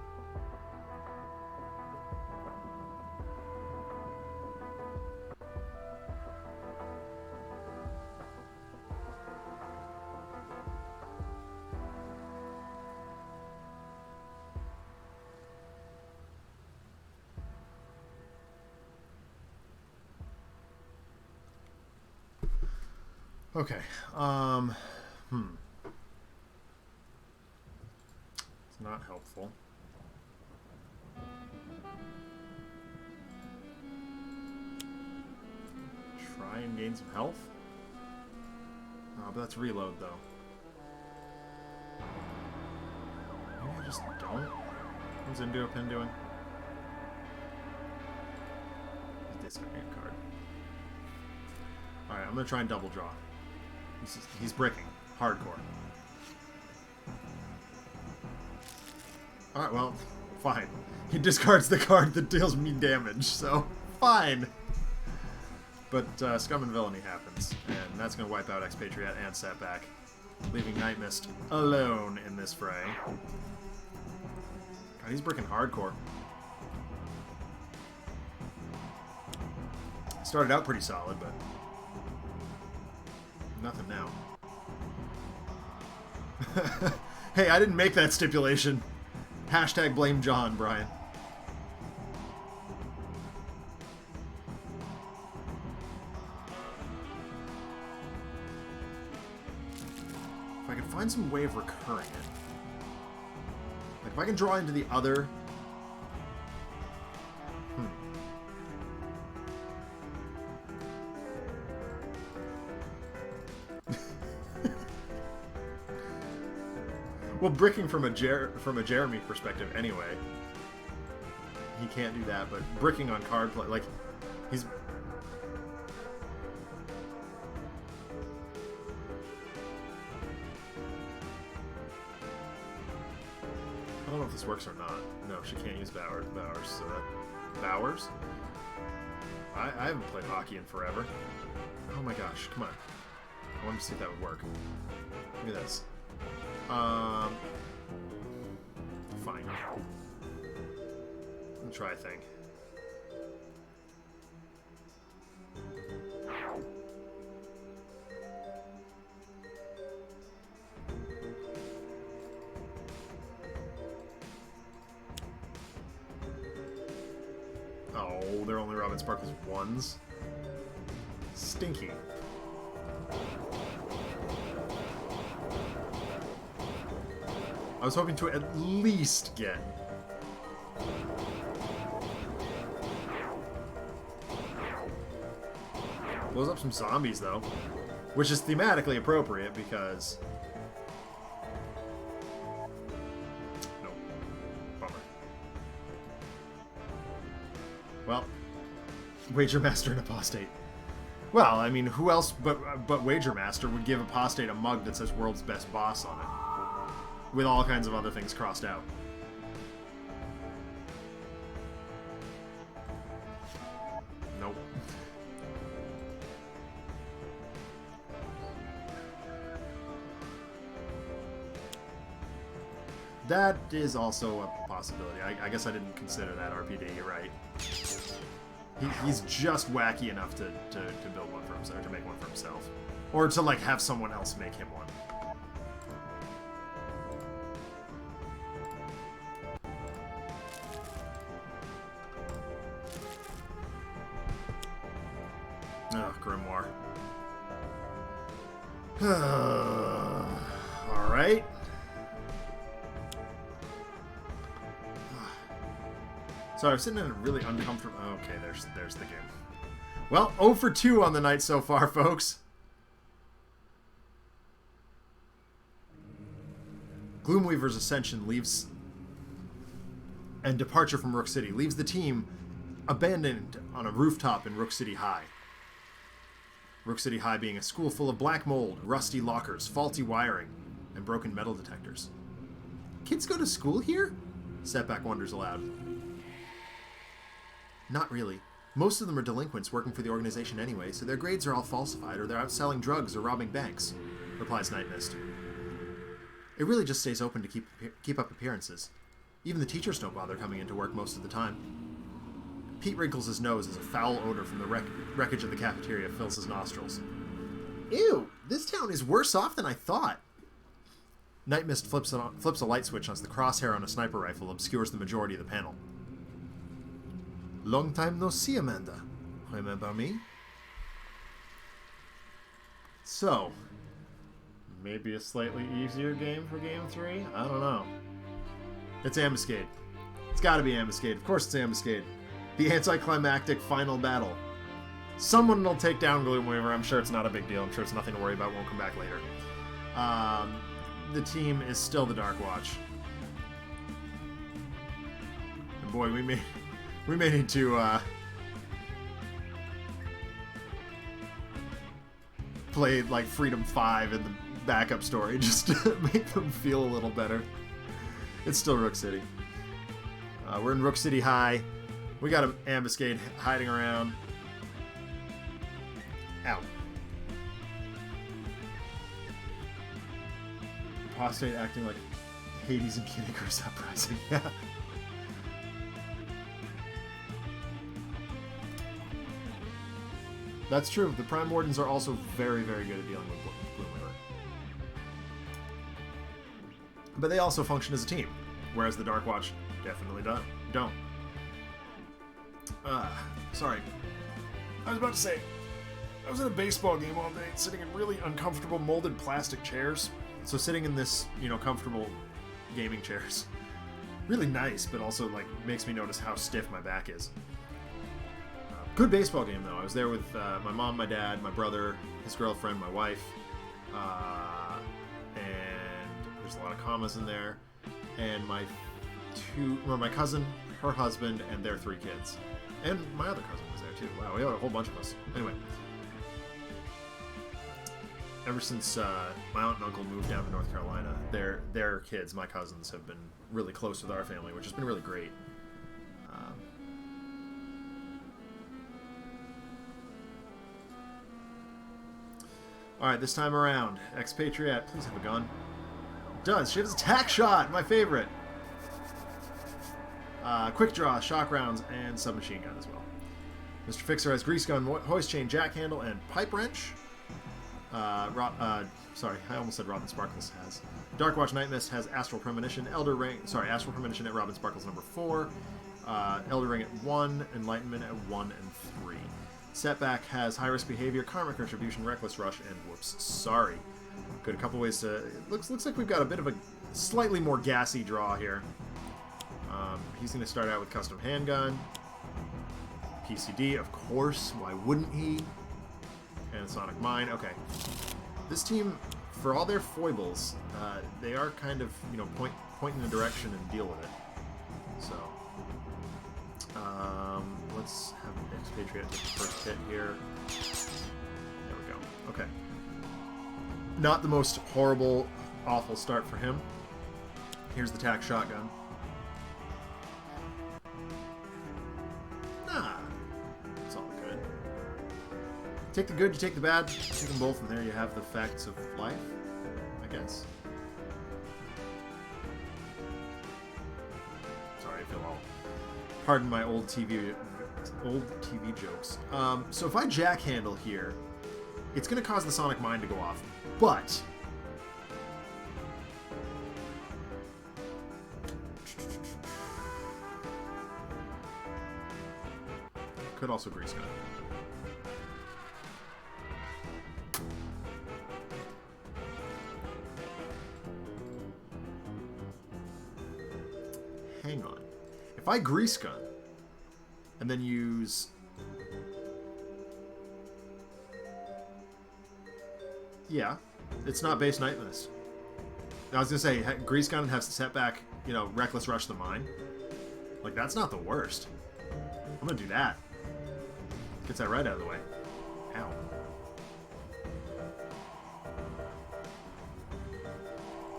Okay. It's not helpful. Try and gain some health. Oh, but that's reload, though. Maybe I just don't? What's Endopin doing? Discard a card. Alright, I'm gonna try and double draw. He's bricking. Hardcore. Alright, well, fine. He discards the card that deals me damage, so fine. But Scum and Villainy happens, and that's going to wipe out Expatriette and Setback, leaving Nightmist alone in this fray. God, he's bricking hardcore. Started out pretty solid, but nothing now. Hey, I didn't make that stipulation. Hashtag blame John, Brian. If I can find some way of recurring it. Like, if I can draw into the other... Well, bricking from a Jeremy perspective, anyway, he can't do that. But bricking on card play, like he's. I don't know if this works or not. No, she can't use Bowers. So that Bowers. I haven't played hockey in forever. Oh my gosh! Come on. I wanted to see if that would work. Look at this. Fine. I'll try a thing. Oh, they're only Robin Sparkle's ones? Stinky. I was hoping to at least get... Blows up some zombies, though. Which is thematically appropriate, because... Nope. Bummer. Well, Wager Master and Apostate. Well, I mean, who else but Wager Master would give Apostate a mug that says World's Best Boss on it? With all kinds of other things crossed out. Nope. That is also a possibility. I guess I didn't consider that RPD, you're right. He's just wacky enough to build one for himself, or to make one for himself. Or to, like, have someone else make him one. Ugh, Grimoire. Alright. So I was sitting in a really uncomfortable... Okay, there's the game. Well, 0 for 2 on the night so far, folks. Gloomweaver's ascension leaves... and departure from Rook City leaves the team abandoned on a rooftop in Rook City High. Rook City High being a school full of black mold, rusty lockers, faulty wiring, and broken metal detectors. Kids go to school here? Setback wonders aloud. Not really. Most of them are delinquents working for the organization anyway, so their grades are all falsified, or they're out selling drugs or robbing banks, replies Nightmist. It really just stays open to keep up appearances. Even the teachers don't bother coming into work most of the time. Pete wrinkles his nose as a foul odor from the wreckage of the cafeteria fills his nostrils. Ew, this town is worse off than I thought. Nightmist flips a light switch as the crosshair on a sniper rifle obscures the majority of the panel. Long time no see, Amanda. Remember me? So, maybe a slightly easier game for Game 3? I don't know. It's Ambuscade. It's gotta be Ambuscade. Of course it's Ambuscade. The anticlimactic final battle. Someone will take down Gloomweaver. I'm sure it's not a big deal. I'm sure it's nothing to worry about. Won't come back later. The team is still the Dark Watch. And boy, we may need to play like Freedom 5 in the backup story just to make them feel a little better. It's still Rook City. We're in Rook City High. We got an Ambuscade hiding around. Ow. Apostate acting like Hades and Kid Icarus Uprising. Yeah. That's true. The Prime Wardens are also very, very good at dealing with Gloomweaver. But they also function as a team, whereas the Dark Watch definitely don't. Sorry. I was about to say, I was in a baseball game all day, sitting in really uncomfortable molded plastic chairs. So sitting in this, comfortable gaming chairs, really nice, but also like makes me notice how stiff my back is. Good baseball game though. I was there with my mom, my dad, my brother, his girlfriend, my wife, and there's a lot of commas in there, and my cousin, her husband, and their 3 kids, and my other cousin was there too. Wow, we had a whole bunch of us. Anyway. Ever since my aunt and uncle moved down to North Carolina, their kids, my cousins, have been really close with our family, which has been really great. Alright, this time around, Expatriette, please have a gun. Does. She has a tack shot, my favorite. Quick draw, shock rounds, and submachine gun as well. Mr. Fixer has grease gun, hoist chain, jack handle, and pipe wrench. Sorry, I almost said Robin Sparkles has. Dark Watch Nightmist has Astral Premonition, Astral Premonition at Robin Sparkles number 4, Elder Ring at 1, Enlightenment at 1 and 3. Setback has High Risk Behavior, Karmic Retribution, Reckless Rush, and Whoops, Sorry. Good, a couple ways to... It looks like we've got a bit of a slightly more gassy draw here. He's going to start out with Custom Handgun, PCD, of course, why wouldn't he? And Sonic Mine. Okay. This team, for all their foibles, they are kind of, point in a direction and deal with it. So, let's have Expatriette take the first hit here. There we go. Okay. Not the most horrible, awful start for him. Here's the tack shotgun. It's all good. Take the good, you take the bad, take them both, and there you have the facts of life, I guess. Sorry, I feel all... Pardon my old TV jokes. So if I jack handle here, it's going to cause the Sonic Mine to go off, but... Could also grease gun. Hang on. If I grease gun and then use... Yeah, it's not base Nightmist. I was gonna say, grease gun has setback, reckless rush the mine. Like, that's not the worst. I'm gonna do that. Gets that right out of the way. Ow.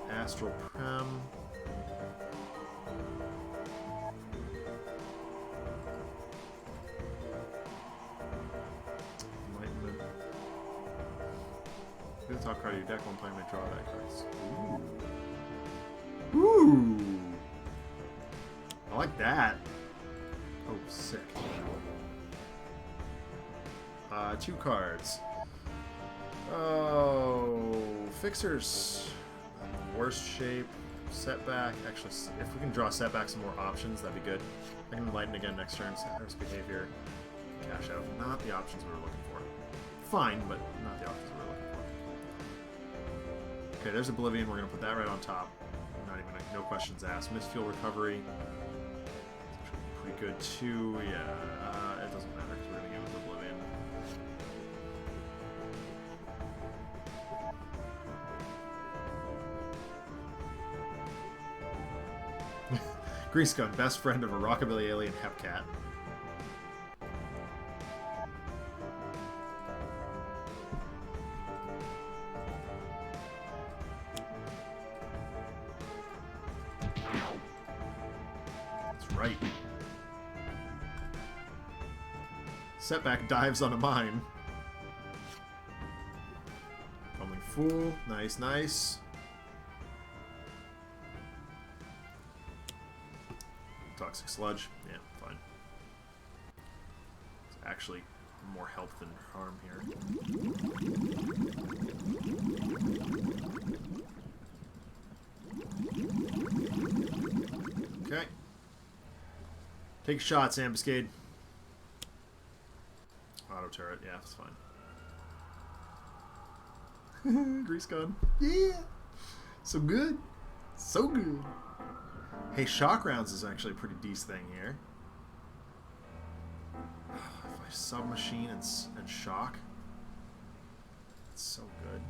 Astral Prem. Enlightenment. Do the top card of your deck one time, may draw that cards. Ooh. Ooh. I like that. Oh, sick. 2 cards. Oh, Fixer's worst shape. Setback. Actually, if we can draw Setback some more options, that'd be good. I can Enlighten again next turn. Setback's behavior. Cash out. Not the options we were looking for. Fine, but not the options we were looking for. Okay, there's Oblivion. We're going to put that right on top. Not even, no questions asked. Mistfuel Recovery. It's actually pretty good, too. Yeah, it doesn't matter because we're going to go with Oblivion. Grease Gun, best friend of a rockabilly alien Hepcat. That's right. Setback dives on a mine. Fumbling Fool, nice, nice. Toxic Sludge, yeah, fine. It's actually more help than harm here. Okay. Take shots, Ambuscade. Auto turret, yeah, that's fine. Grease Gun. Yeah! So good. So good. Hey, Shock Rounds is actually a pretty decent thing here. If I Submachine and Shock, it's so good.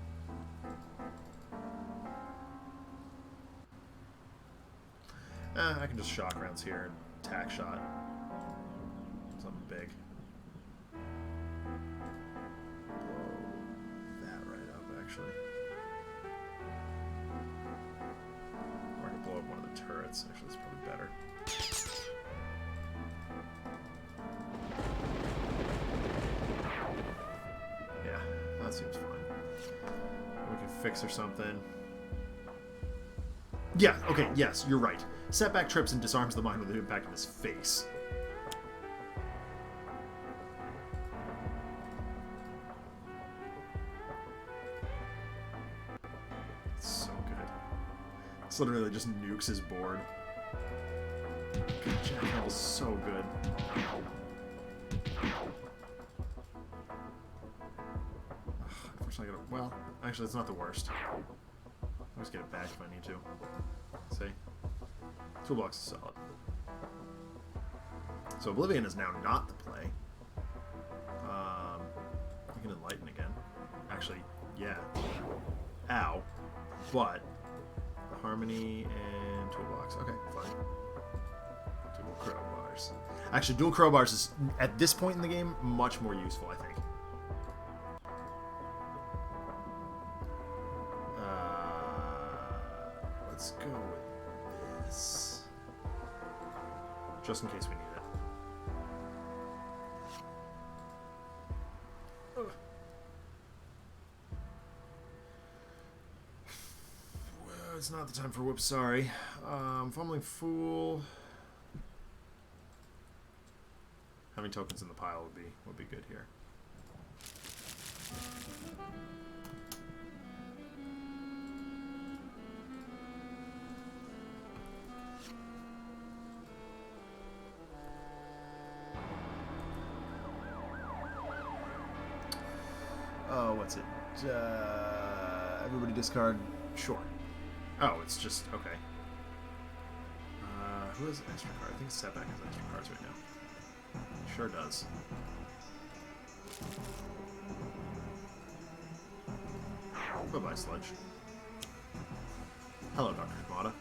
I can just Shock Rounds here and attack shot. Something big. Blow that right up, actually. Or I can blow up one of the turrets. Actually, that's probably better. Yeah, that seems fine. We can fix or something. Yeah, okay, yes, you're right. Setback trips and disarms the mine with an impact on his face. It's so good. It's literally just nukes his board. God, Jack Hell's so good. Unfortunately, well, actually, it's not the worst. I'll just get it back if I need to. See? Toolbox is solid. So Oblivion is now not the play. I can Enlighten again. Actually, yeah. Ow. But the Harmony and Toolbox. Okay, fine. Dual Crowbars. Actually, Dual Crowbars is, at this point in the game, much more useful, I think. Let's go with this. Just in case we need it. Ugh. Well, it's not the time for whoops, sorry. Fumbling Fool. How many tokens in the pile would be good here? What's it? Everybody discard? Sure. Oh, it's just, okay. Who has extra card? I think Setback has extra cards right now. Sure does. Bye-bye, Sludge. Hello, Dr. Kamada.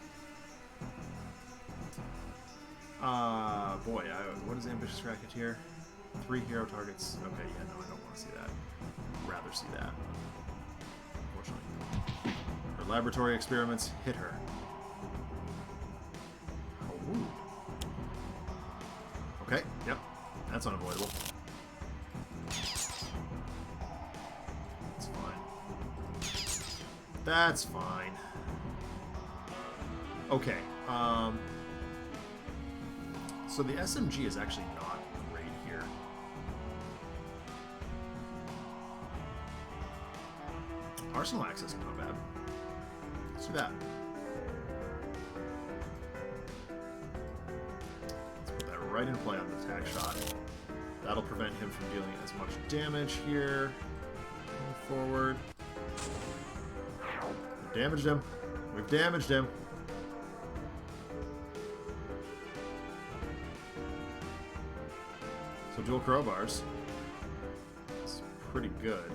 Boy, what is Ambitious Racketeer? 3 hero targets. Okay, yeah, no, I don't want to see that. I'd rather see that. Unfortunately. Her laboratory experiments hit her. Oh. Okay, yep. That's unavoidable. That's fine. That's fine. Okay, So the SMG is actually not great here. Arsenal access is not bad. Let's do that. Let's put that right in play on the attack shot. That'll prevent him from dealing as much damage here. Move forward. We've damaged him. We've damaged him. So dual crowbars. It's pretty good. Do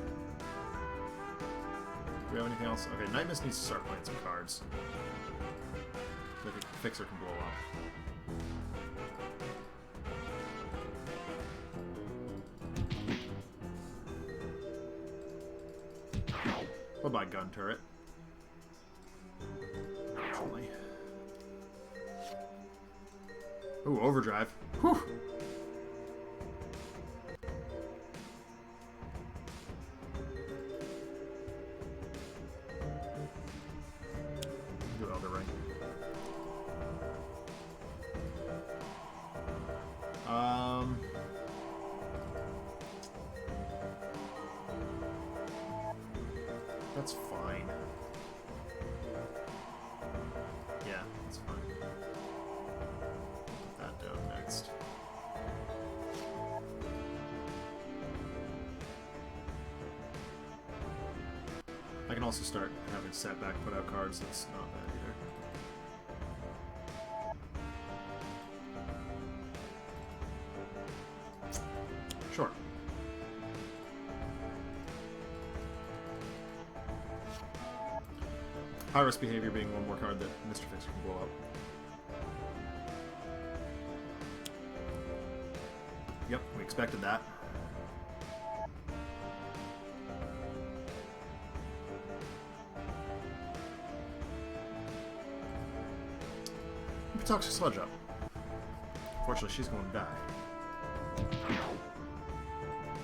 we have anything else? Okay, Nightmist needs to start playing some cards. I think Fixer can blow up. Bye-bye, gun turret. Actually. Ooh, overdrive. Whew! Do Elder Ring. That's fine. Yeah, that's fine. Put that down next. I can also start having Setback put out cards. That's not bad either. Sure. High-risk behavior being one more card that Mr. Fixer can blow up. Yep, we expected that. Toxic Sludge up. Unfortunately, she's going to die.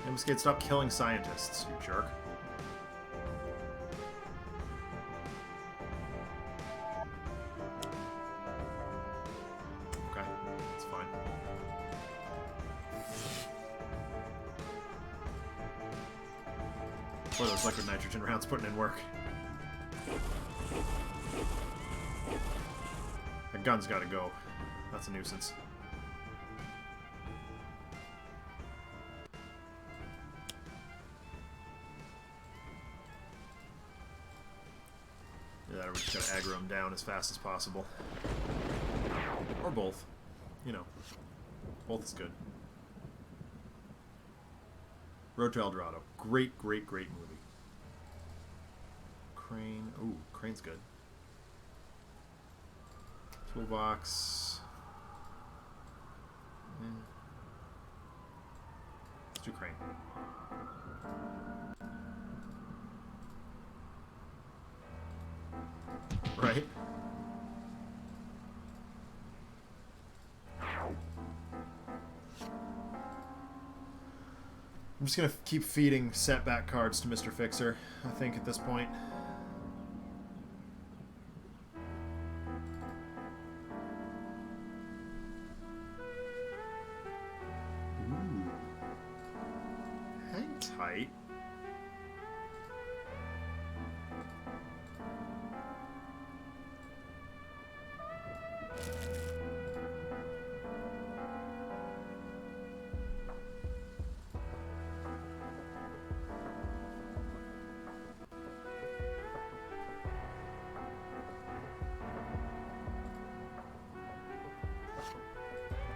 Ambuscade, stop killing scientists, you jerk. Okay, that's fine. Boy, those liquid nitrogen rounds putting in work. That gun's gotta go. That's a nuisance. Yeah, we just gotta aggro him down as fast as possible. Or both. You know. Both is good. Road to El Dorado. Great, great, great movie. Crane. Ooh, Crane's good. Toolbox. Let's do Crane. Right? I'm just gonna keep feeding setback cards to Mr. Fixer, I think, at this point. Ooh. Hang tight.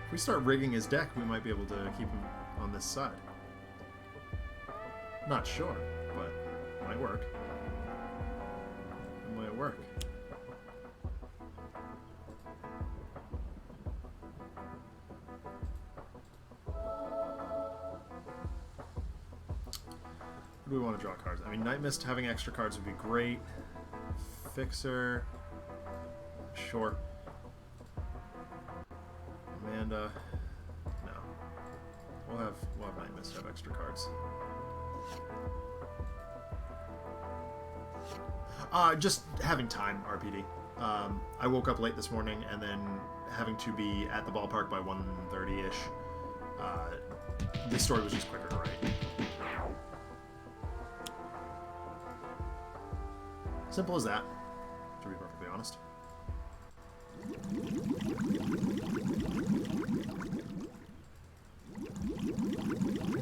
If we start rigging his deck, we might be able to keep him on this side. Not sure, but it might work. It might work. What do we want to draw cards? I mean, Nightmist having extra cards would be great. Fixer. Sure. Amanda. No. We'll have Nightmist have extra cards. Just having time, RPD. I woke up late this morning and then having to be at the ballpark by 1:30-ish. This story was just quicker to write. Simple as that, to be perfectly honest.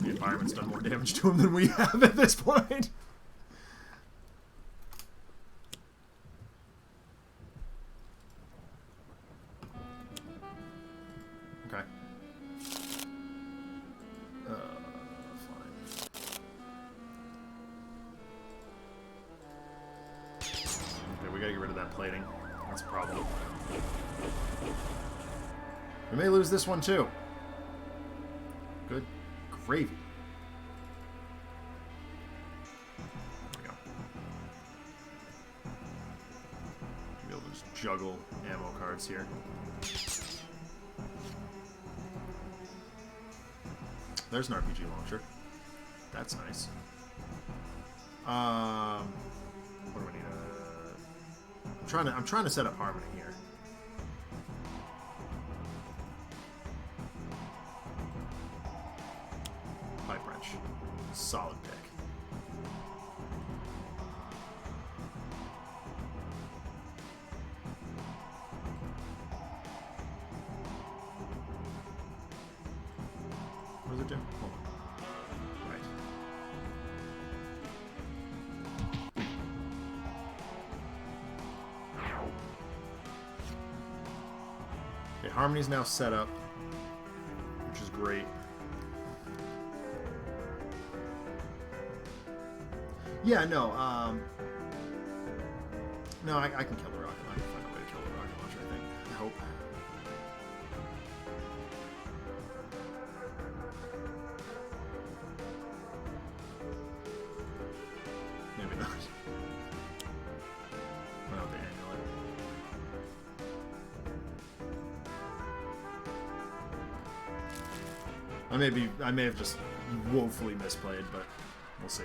The environment's done more damage to him than we have at this point. Okay. Fine. Okay, we gotta get rid of that plating. That's a problem. We may lose this one too. Good gravy. There we go. Should be able to just juggle ammo cards here. There's an RPG launcher. That's nice. What do we need? I'm trying to set up Harmony here. Pipe wrench. Solid pick. What does it do? Hold on. Right. Okay, Harmony's now set up, which is great. Yeah, no, no, I can kill the rocket. I can find a way to kill the rocket launcher, I think. I hope. Maybe not. Not the amulet. I may have just woefully misplayed, but we'll see.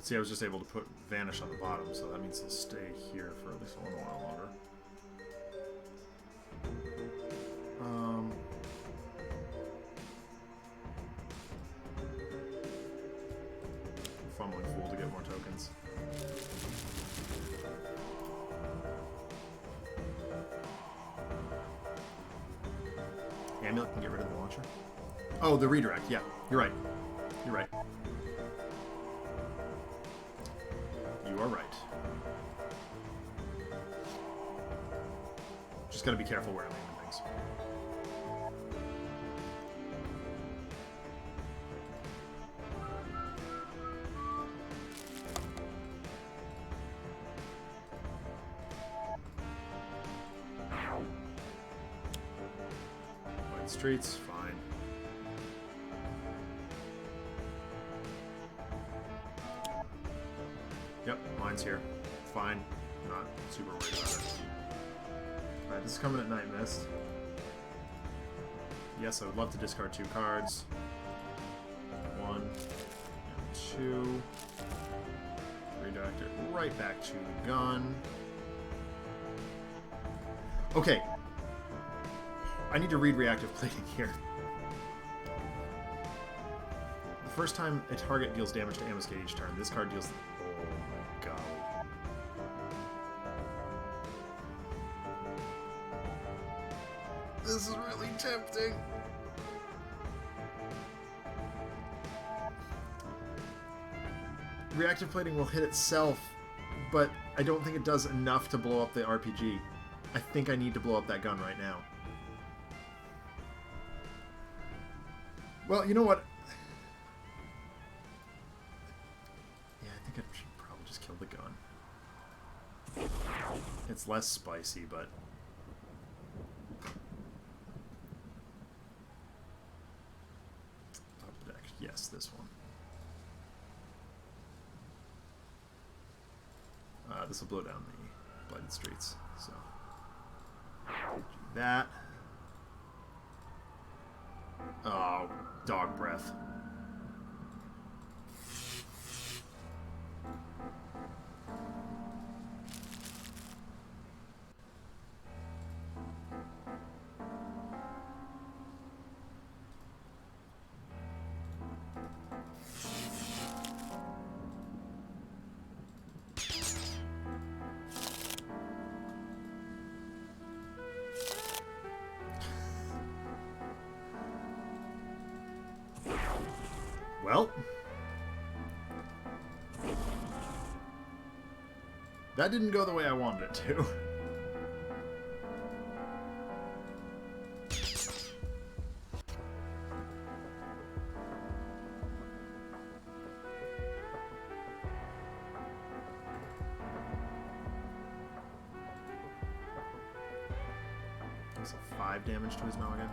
See, I was just able to put Vanish on the bottom, so that means they'll stay here for at least a little while longer. Fumbling Fool to get more tokens. Amulet can get rid of the launcher. Oh, the redirect. Yeah, you're right. You're right. You are right. Just gotta be careful where I'm aiming things. Wide streets, fine. Yep, mine's here. Fine. Not super worried about it. Alright, this is coming at Nightmist. Yes, I would love to discard 2 cards. 1 and 2. Redirect it right back to the gun. Okay. I need to read reactive plating here. The first time a target deals damage to Ambuscade each turn, this card deals... This is really tempting. Reactive plating will hit itself, but I don't think it does enough to blow up the RPG. I think I need to blow up that gun right now. Well, you know what? Yeah, I think I should probably just kill the gun. It's less spicy, but... Yes, this one. This will blow down the Blighted Streets, so do that. Oh, dog breath. Well. That didn't go the way I wanted it to. So 5 damage to his noggin.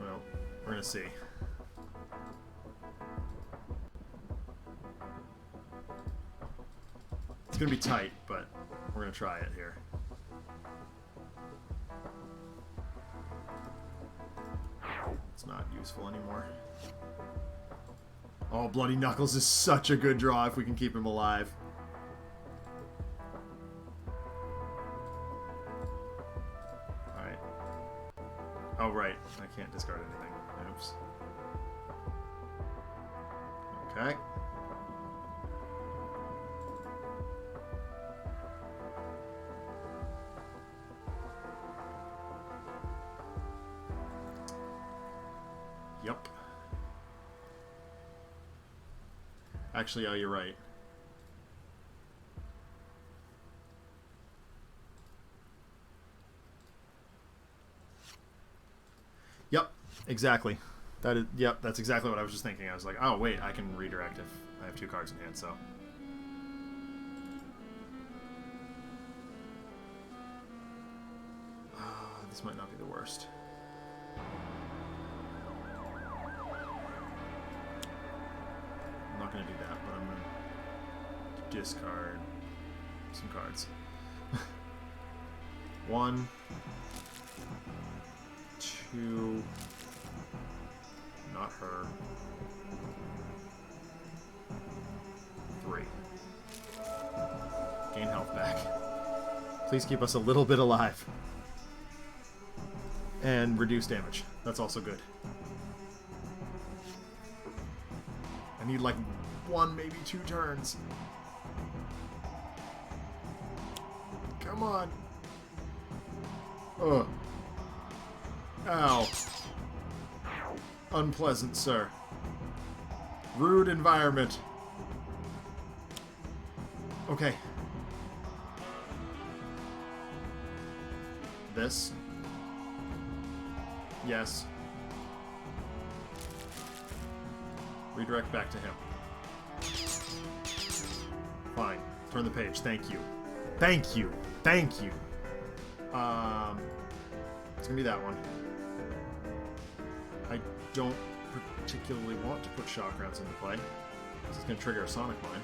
Well, we're gonna see. It's gonna be tight, but we're gonna try it here. It's not useful anymore. Oh, Bloody Knuckles is such a good draw if we can keep him alive. Alright. Oh, right. I can't discard anything. Oops. Okay. Yep. Actually, oh, you're right. Yep, exactly. That is, yep, that's exactly what I was just thinking. I was like, oh, wait, I can redirect if I have 2 cards in hand, so. This might not be the worst. I'm not going to do that, but I'm going to discard some cards. 1, 2, not her, 3. Gain health back. Please keep us a little bit alive. And reduce damage. That's also good. I need like 1, maybe 2 turns. Come on. Ugh. Ow. Unpleasant, sir. Rude environment. Okay. This. Yes. Redirect back to him. Fine. Turn the page. Thank you. Thank you. Thank you. It's gonna be that one. I don't particularly want to put shock rounds into play. It's gonna trigger a sonic mine.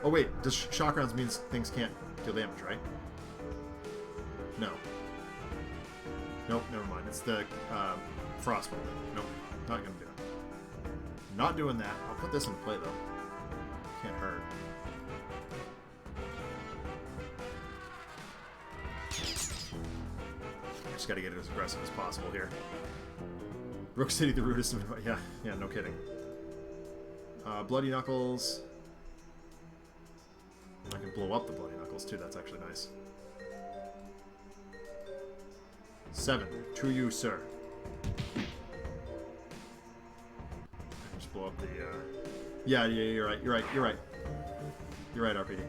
Oh wait, does shock rounds means things can't deal damage, right? No. Nope, never mind. It's the frostbolt. Nope, not gonna do it. Not doing that. I'll put this into play though. Can't hurt. I just gotta get it as aggressive as possible here. Rook City, the rudest of... Yeah, no kidding. Bloody Knuckles. I can blow up the Bloody Knuckles too, that's actually nice. 7. To you, sir. I can just blow up the... Yeah, you're right, you're right. You're right, RPD.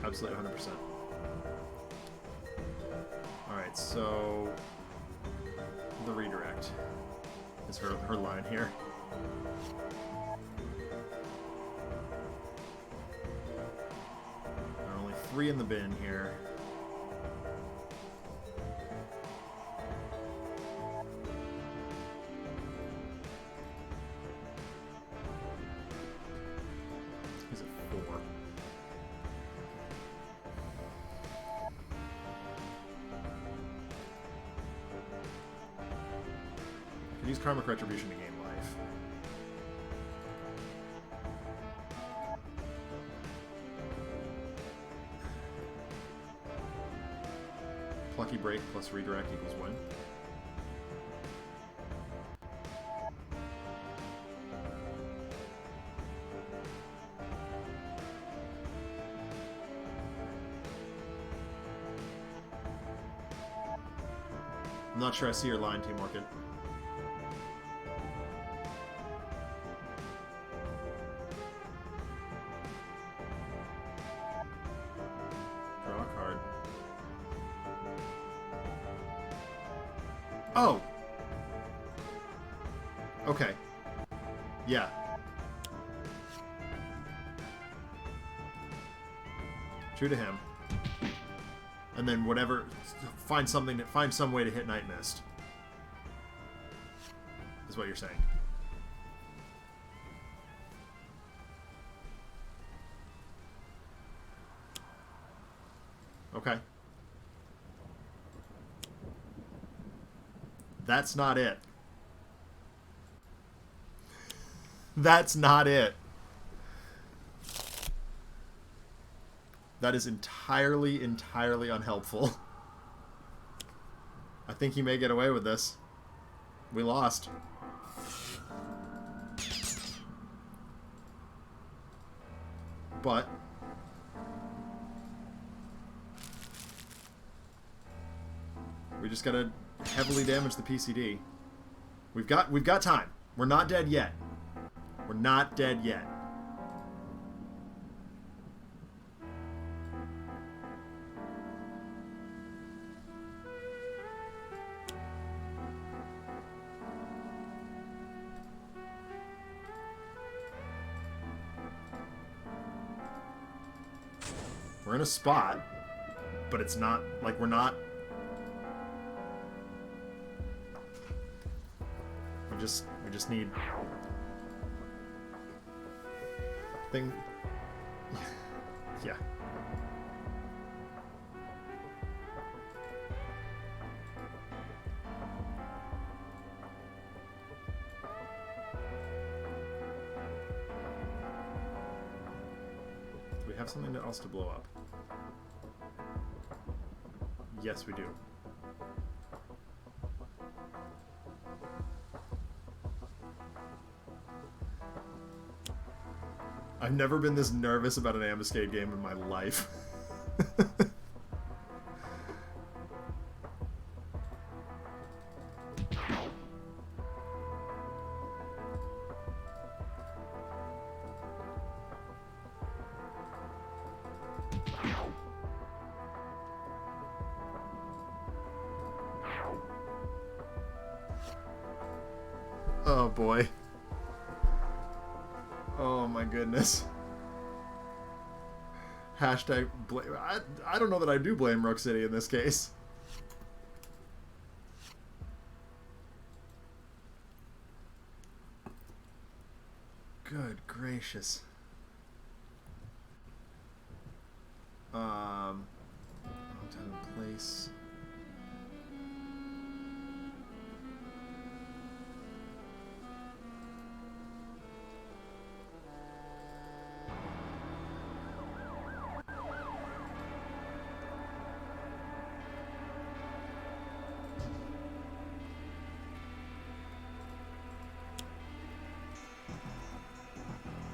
Absolutely 100%. Alright, so... The redirect is her line here. There are only 3 in the bin here. He's at 4. Use Karmic Retribution to gain life. Plucky Break plus Redirect equals win. I'm not sure I see your line, Team Orchid. Draw a card. Oh! Okay. Yeah. True to him. And then whatever, find some way to hit Nightmist. Is what you're saying. Okay. That's not it. That's not it. That is entirely unhelpful. I think he may get away with this. We lost. But we just gotta heavily damage the PCD. We've got time. We're not dead yet. We're not dead yet. We're in a spot, but it's not like we're not. We just need thing. Yeah. Do we have something else to blow up? Yes, we do. I've never been this nervous about an ambuscade game in my life. Oh boy. Oh my goodness. Hashtag blame. I don't know that I do blame Rook City in this case. Good gracious. Time and place.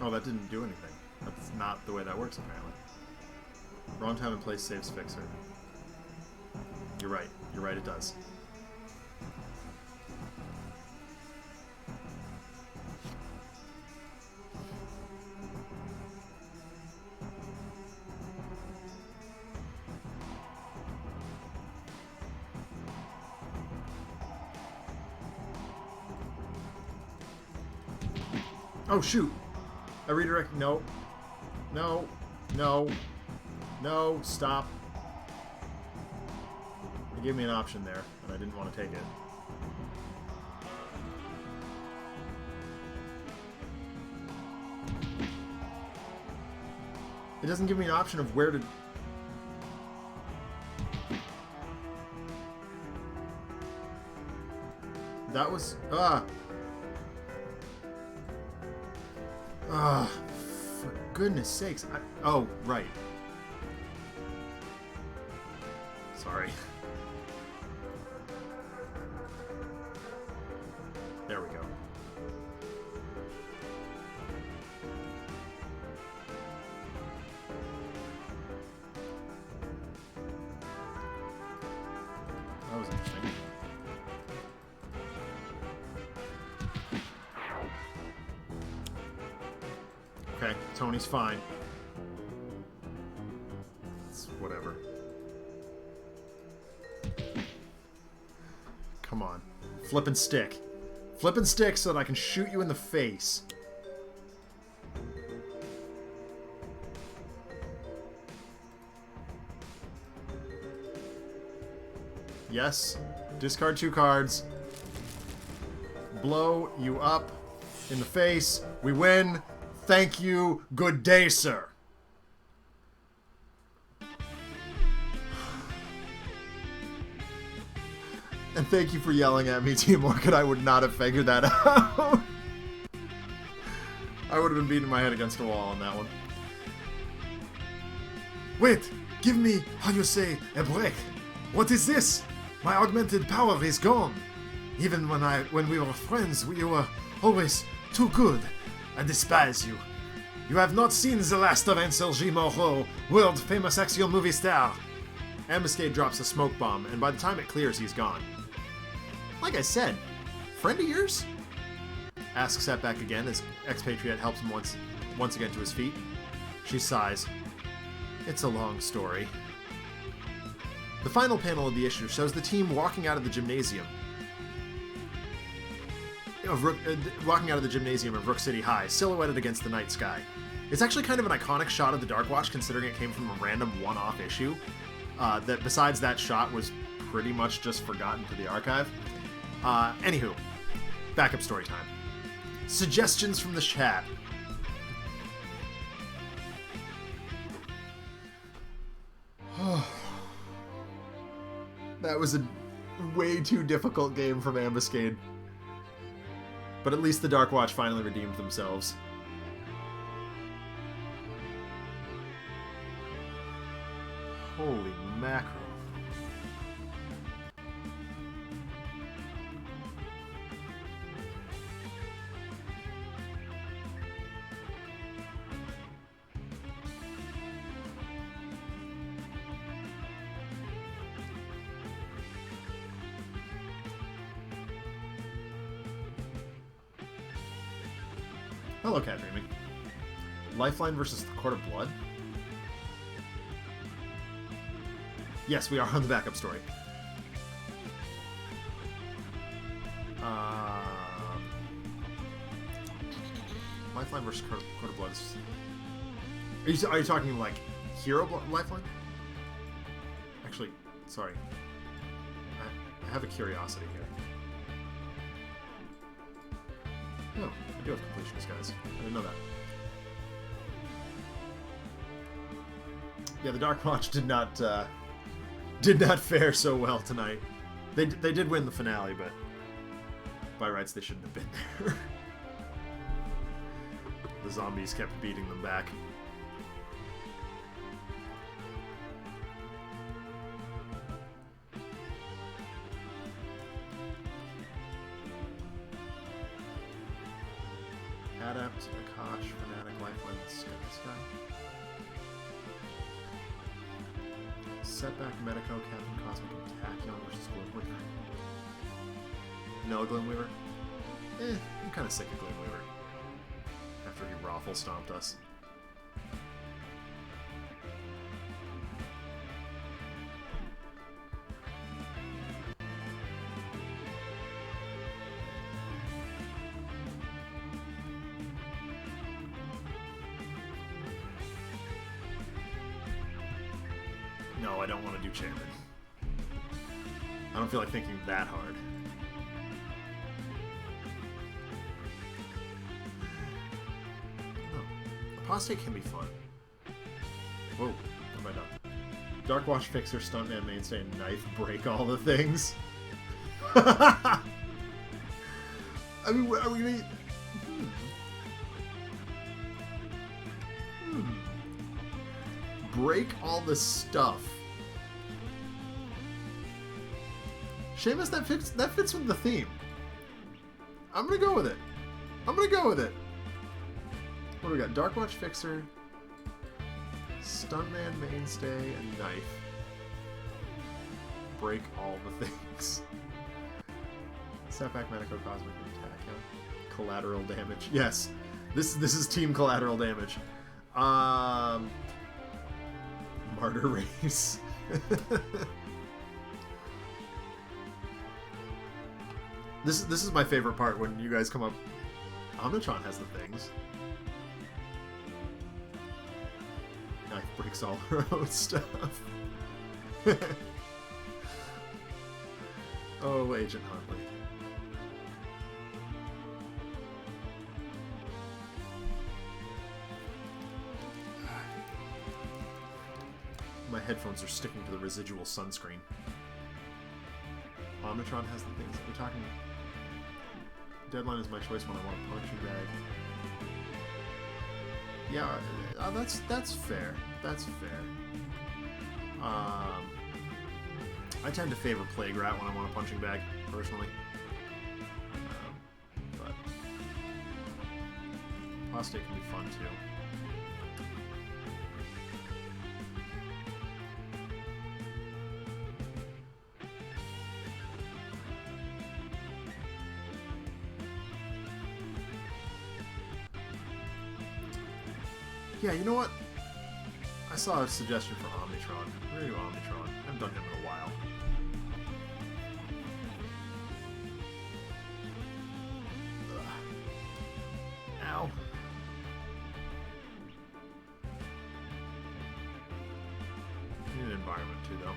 Oh, that didn't do anything. That's not the way that works, apparently. Wrong time and place saves Fixer. You're right. You're right, it does. Oh, shoot! I redirect. No. No. No. No. Stop. They gave me an option there, and I didn't want to take it. It doesn't give me an option of where to... That was... for goodness sakes. Oh, right. Sorry. There we go. That was interesting. Okay, Tony's fine. It's whatever. Come on. Flip and stick. Flip and stick so that I can shoot you in the face. Yes. Discard 2 cards. Blow you up in the face. We win. Thank you. Good day, sir. And thank you for yelling at me, Team Orchid. I would not have figured that out. I would have been beating my head against a wall on that one. Wait! Give me, how you say, a break. What is this? My augmented power is gone. Even when we were friends, you were always too good. I despise you. You have not seen the last of Ansel G. Moreau, world-famous action movie star. Ambuscade drops a smoke bomb, and by the time it clears, he's gone. Like I said, friend of yours? Asks Setback again as Expatriette helps him once again to his feet. She sighs. It's a long story. The final panel of the issue shows the team walking out of the gymnasium. Walking out of the gymnasium of Rook City High, silhouetted against the night sky. It's actually kind of an iconic shot of the Dark Watch, considering it came from a random one-off issue. That besides that shot was pretty much just forgotten to the archive. Anywho, backup story time. Suggestions from the chat. That was a way too difficult game from Ambuscade. But at least the Dark Watch finally redeemed themselves. Holy mackerel. Hello, Cat Dreaming. Lifeline versus the Court of Blood? Yes, we are on the backup story. Lifeline versus Court of Blood. Are you talking like Hero Lifeline? Actually, sorry. I have a curiosity here. Oh, I do have completionist, guys. I didn't know that. Yeah, the Dark Watch did not fare so well tonight. They did win the finale, but by rights they shouldn't have been there. The zombies kept beating them back. Adapt, Akash, Fanatic, Lifeline, Sky. Setback, Medico, Captain Cosmic, and Tachyon versus Gloomweaver. No Gloomweaver? I'm kind of sick of Gloomweaver. After he raffle stomped us. No, I don't want to do Champion. I don't feel like thinking that hard. Oh, Apostate can be fun. Whoa, what have I done? Dark Watch Fixer, Stuntman, Mainstay, and Knife break all the things. I mean, are we gonna... Break all the stuff. Seamus, that fits with the theme. I'm gonna go with it. What do we got? Dark Watch Fixer, Stuntman, Mainstay, and Knife. Break all the things. Setback, Medico, Cosmic, Attack. Collateral damage. Yes. This is team collateral damage. Martyr race. This is my favorite part when you guys come up. Omnitron has the things. Knife breaks all her own stuff. Oh, Agent Huntley. My headphones are sticking to the residual sunscreen. Omnitron has the things. We're talking. Deadline is my choice when I want a punching bag. Yeah, that's fair. That's fair. I tend to favor Plague Rat when I want a punching bag, personally. But Apostate can be fun too. Yeah, you know what? I saw a suggestion for Omnitron. We're gonna do Omnitron. I haven't done him in a while. Ugh. Ow. Need an environment too, though.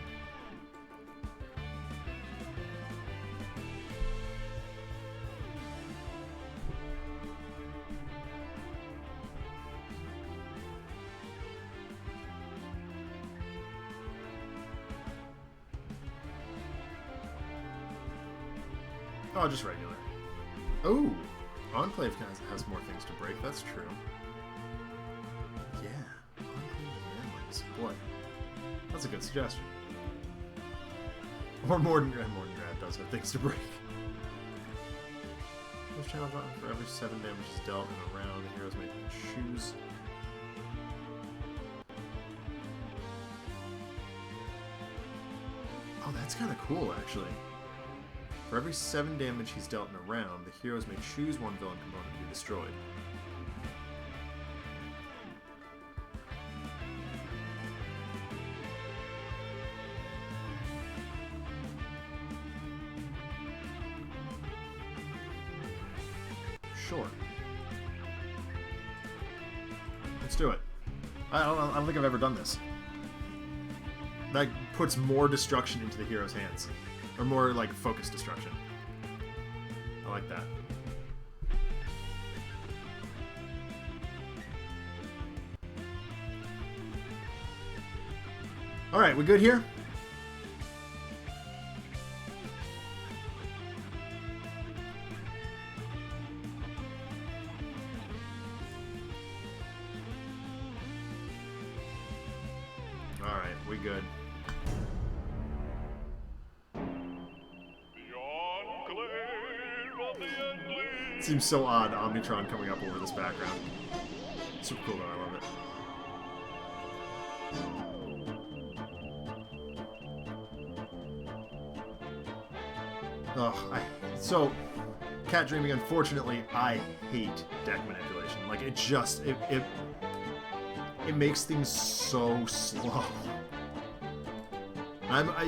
Oh, just regular. Oh, Enclave has more things to break. That's true. Yeah, Enclave and Endlings. Boy, that's a good suggestion. Or Morden Grad does have things to break. This challenge button for every 7 damage is dealt in a round. The heroes may choose. Oh, that's kind of cool, actually. For every 7 damage he's dealt in a round, the heroes may choose one villain component to be destroyed. Sure. Let's do it. I don't think I've ever done this. That puts more destruction into the hero's hands. Or more, like, focused destruction. I like that. Alright, we good here? Alright, we good. It seems so odd, Omnitron coming up over this background. Super cool though, I love it. Oh, so Cat Dreaming, unfortunately, I hate deck manipulation. Like, it just, it makes things so slow.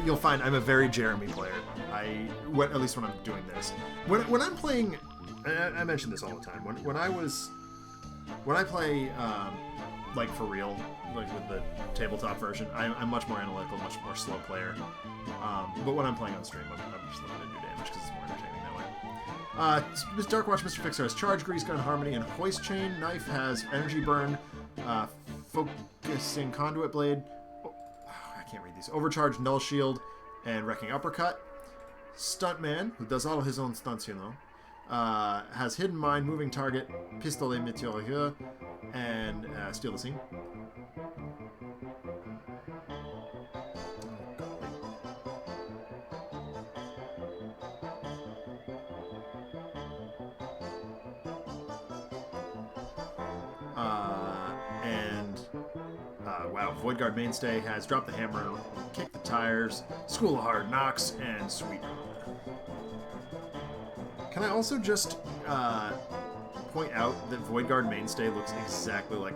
You'll find I'm a very Jeremy player. At least when I'm doing this. When I'm playing, I mention this all the time. When I play like for real, like with the tabletop version, I'm much more analytical, much more slow player. But when I'm playing on stream, I'm just looking to do damage because it's more entertaining that way. Darkwatch Mr. Fixer has Charge, Grease Gun, Harmony, and Hoist Chain. Knife has Energy Burn, Focusing Conduit Blade. I can't read these. Overcharge, Null Shield, and Wrecking Uppercut. Stuntman, who does all of his own stunts, you know, has Hidden Mind, Moving Target, Pistolet Meteoreux, and Steal the Scene. Wow, Voidguard Mainstay has Drop the Hammer, Kick the Tires, School of Hard Knocks, and Sweet. Can I also just point out that Voidguard Mainstay looks exactly like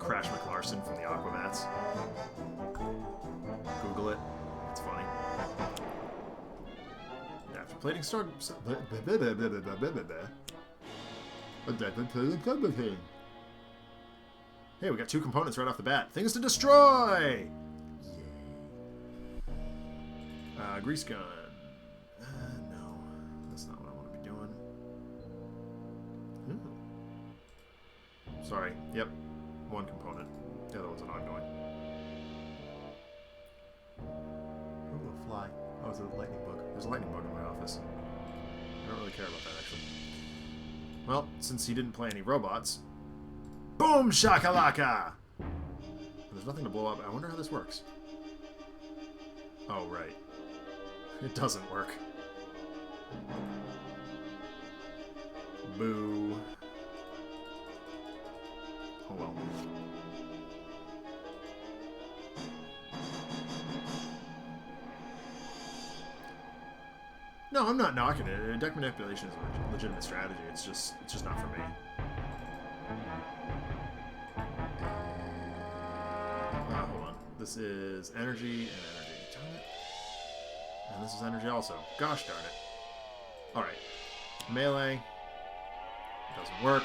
Crash McLarson from the Aquabats. Google it. It's funny. After plating start... Hey, we got 2 components right off the bat. Things to destroy! Yay. Grease gun. No. That's not what I want to be doing. Sorry. Yep. 1 component. The other one's an ongoing. Ooh, a fly. Oh, it's a lightning bug. There's a lightning bug in my office. I don't really care about that, actually. Well, since he didn't play any robots... Boom shakalaka! There's nothing to blow up. I wonder how this works. Oh, right. It doesn't work. Boo. Oh well. No, I'm not knocking it. Deck manipulation is a legitimate strategy. It's just not for me. Hold on. This is energy and energy. Darn it. And this is energy also. Gosh darn it. Alright. Melee. Doesn't work.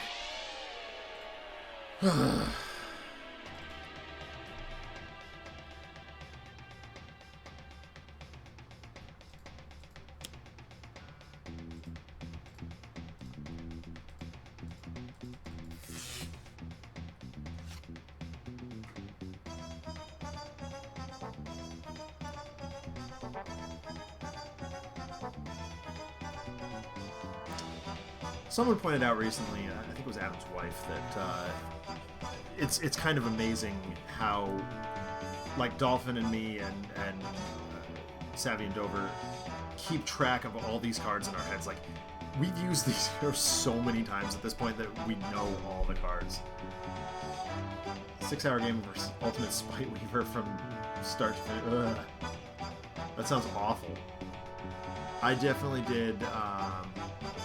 Someone pointed out recently, I think it was Adam's wife, that it's kind of amazing how, like, Dolphin and me and Savvy and Dover keep track of all these cards in our heads. Like, we've used these heroes so many times at this point that we know all the cards. 6-hour game versus Ultimate Spite Weaver from start to finish. Ugh. That sounds awful. I definitely did.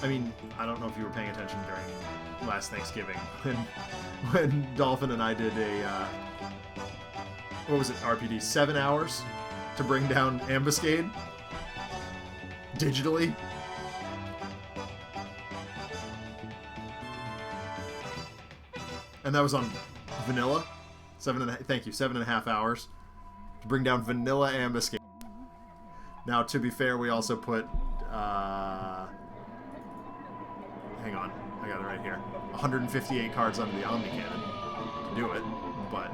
I mean, I don't know if you were paying attention during last Thanksgiving when Dolphin and I did a what was it, RPD 7 hours to bring down Ambuscade digitally. And that was on vanilla. 7.5 hours to bring down vanilla Ambuscade. Now, to be fair, we also put hang on, I got it right here. 158 cards under the Omni Cannon to do it, but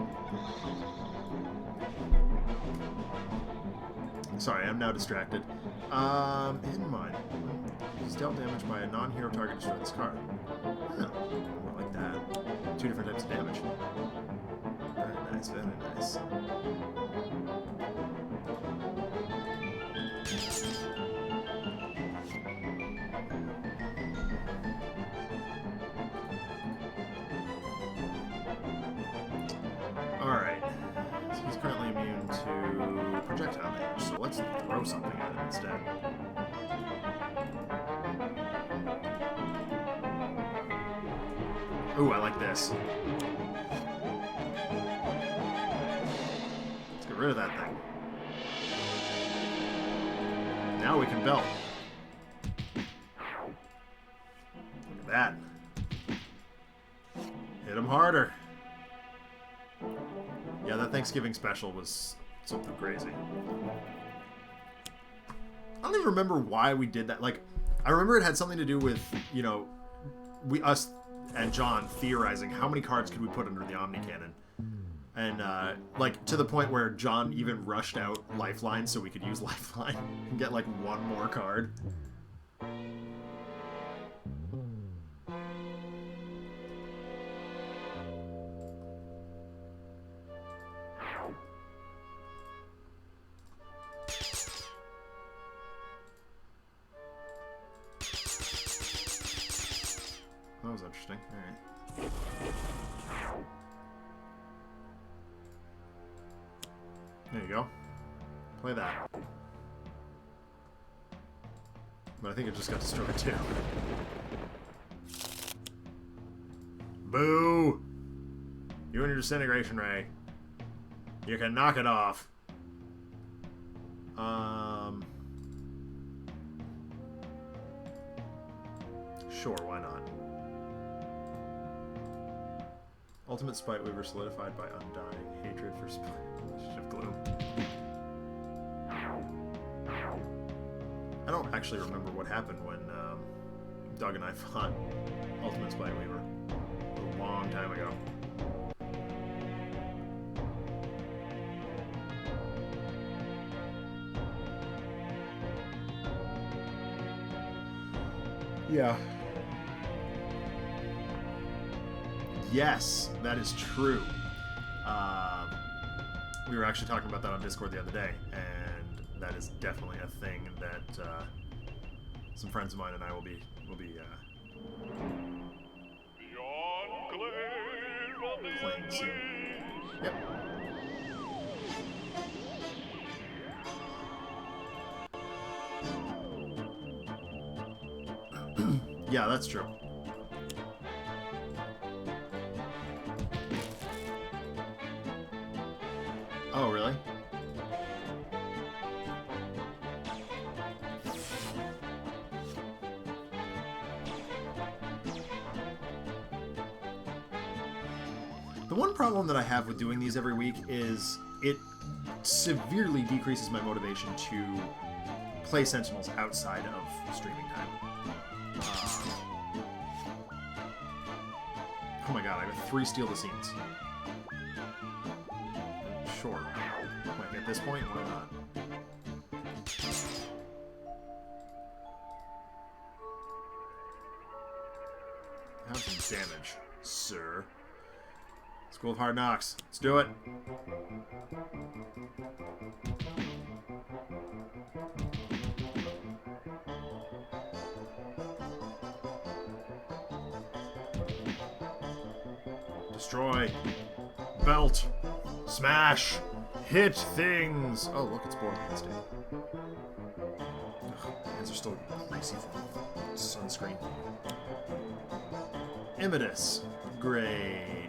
sorry, I'm now distracted. Hidden Mind. He's dealt damage by a non-hero target destroy this card. Huh, more like that. 2 different types of damage. Very nice, very nice. Alright. So he's currently immune to projectile damage, so let's throw something at him instead. Ooh, I like this. Let's get rid of that thing. Now we can belt. Look at that. Hit him harder. Yeah, that Thanksgiving special was something crazy. I don't even remember why we did that. Like, I remember it had something to do with, you know, us and John theorizing how many cards could we put under the Omni Cannon. And, like, to the point where John even rushed out Lifeline so we could use Lifeline and get, like, 1 more card. That was interesting. Alright. There you go. Play that. But I think it just got destroyed too. Boo! You and your disintegration ray. You can knock it off. Sure, why not? Ultimate Spite Weaver solidified by undying hatred for Spite of Gloom. I don't actually remember what happened when Doug and I fought Ultimate Spite Weaver a long time ago. Yeah. Yes, that is true. We were actually talking about that on Discord the other day, and that is definitely a thing that some friends of mine and I will be playing soon. Yep. Yeah, that's true. Oh, really? The one problem that I have with doing these every week is it severely decreases my motivation to play Sentinels outside of streaming time. Oh my god, I have 3 Steal the Scenes. Sure. Like, at this point, why not? Have some damage, sir. School of Hard Knocks. Let's do it. Destroy. Belt. Smash. Hit things. Oh, look, it's Borderlands Day. Hands are still greasy from sunscreen. Impetus. Great.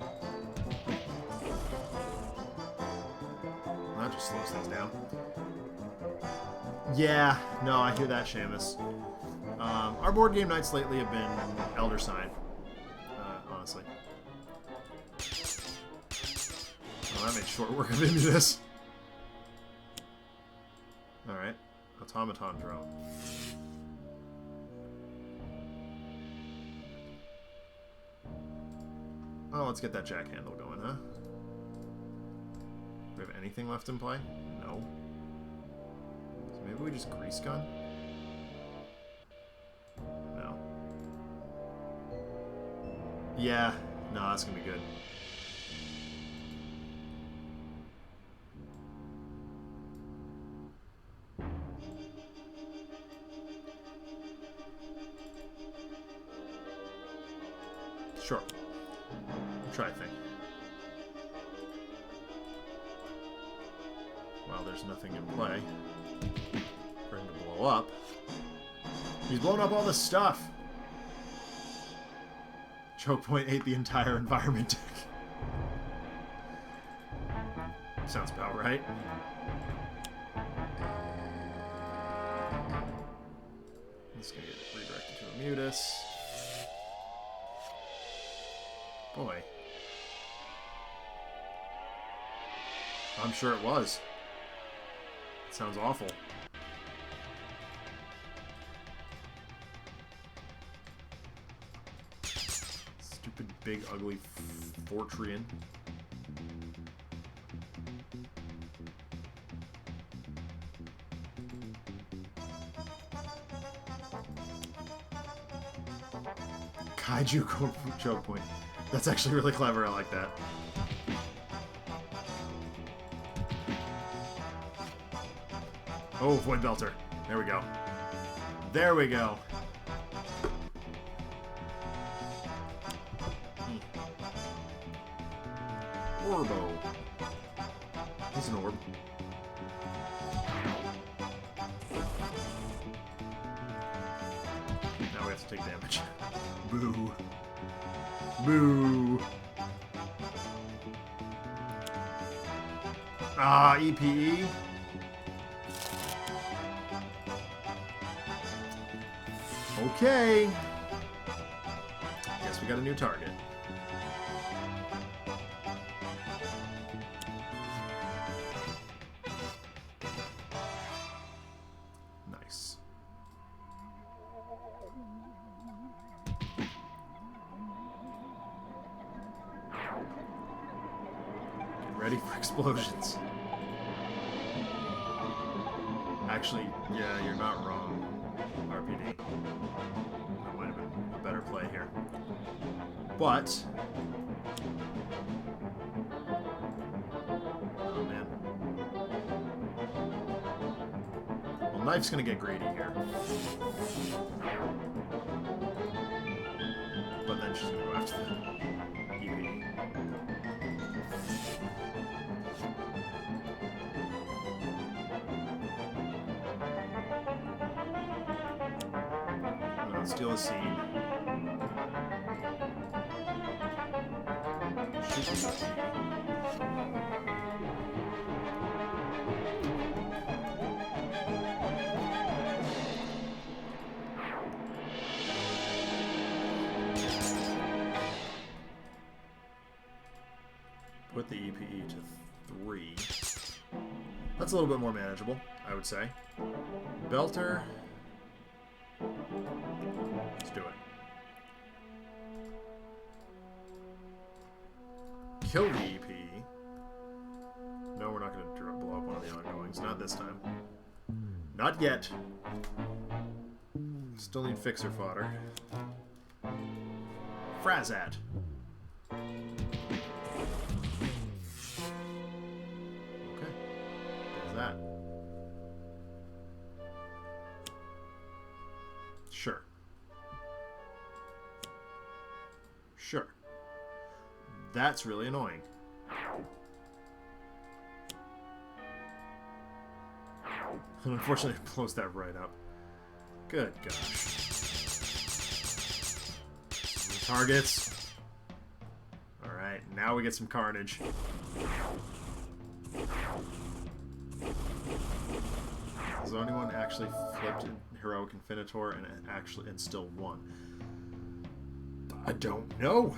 Well, that just slows things down. Yeah, no, I hear that, Seamus. Our board game nights lately have been Elder Sign. Honestly. Oh, that made short work of Impetus. Alright. Automaton drone. Oh, let's get that jack handle going, huh? Do we have anything left in play? No. So maybe we just grease gun? No. Yeah. No, that's gonna be good. Sure. Try a thing. Well, there's nothing in play for him to blow up. He's blown up all the stuff. Choke point ate the entire environment deck. Sounds about right. This is gonna get redirected to a Mutus. Boy. I'm sure it was. It sounds awful. Stupid, big, ugly Fortrian. Kaiju choke point. That's actually really clever. I like that. Oh, Void Belter. There we go. There we go. Orbo. He's an orb. Now we have to take damage. Boo. Boo. Ah, EPE. Okay. Guess we got a new target. Nice. Get ready for explosions. Actually, yeah, you're not wrong, RPD. That might have been a better play here. But... oh, man. Well, Knife's gonna get greedy here. But then she's gonna go after the EV. Steal a scene. Put the EPE to 3. That's a little bit more manageable, I would say. Belter. Let's do it. Kill the EP. No, we're not going to blow up one of the ongoings. Not this time. Not yet. Still need fixer fodder. Frazat. Okay. There's that. Sure. Sure. That's really annoying. And unfortunately, it blows that right up. Good gosh. Targets. Alright, now we get some carnage. Has anyone actually flipped Heroic Infinitor and still won? I don't know.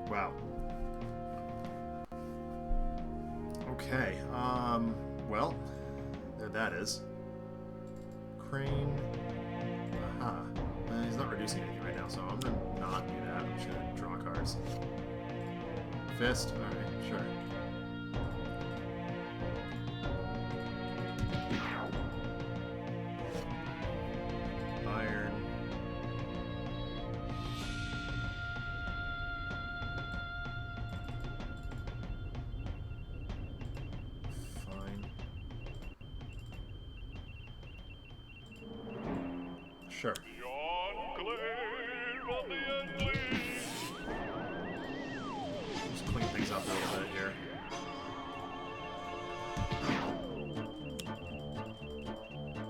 Wow. Okay, well, there that is. Crane. Aha. He's not reducing anything right now, so I'm gonna not do that. I'm just gonna draw cards. Fist? Alright, sure. Iron. Fine. Sure. Just clean things up a little bit here.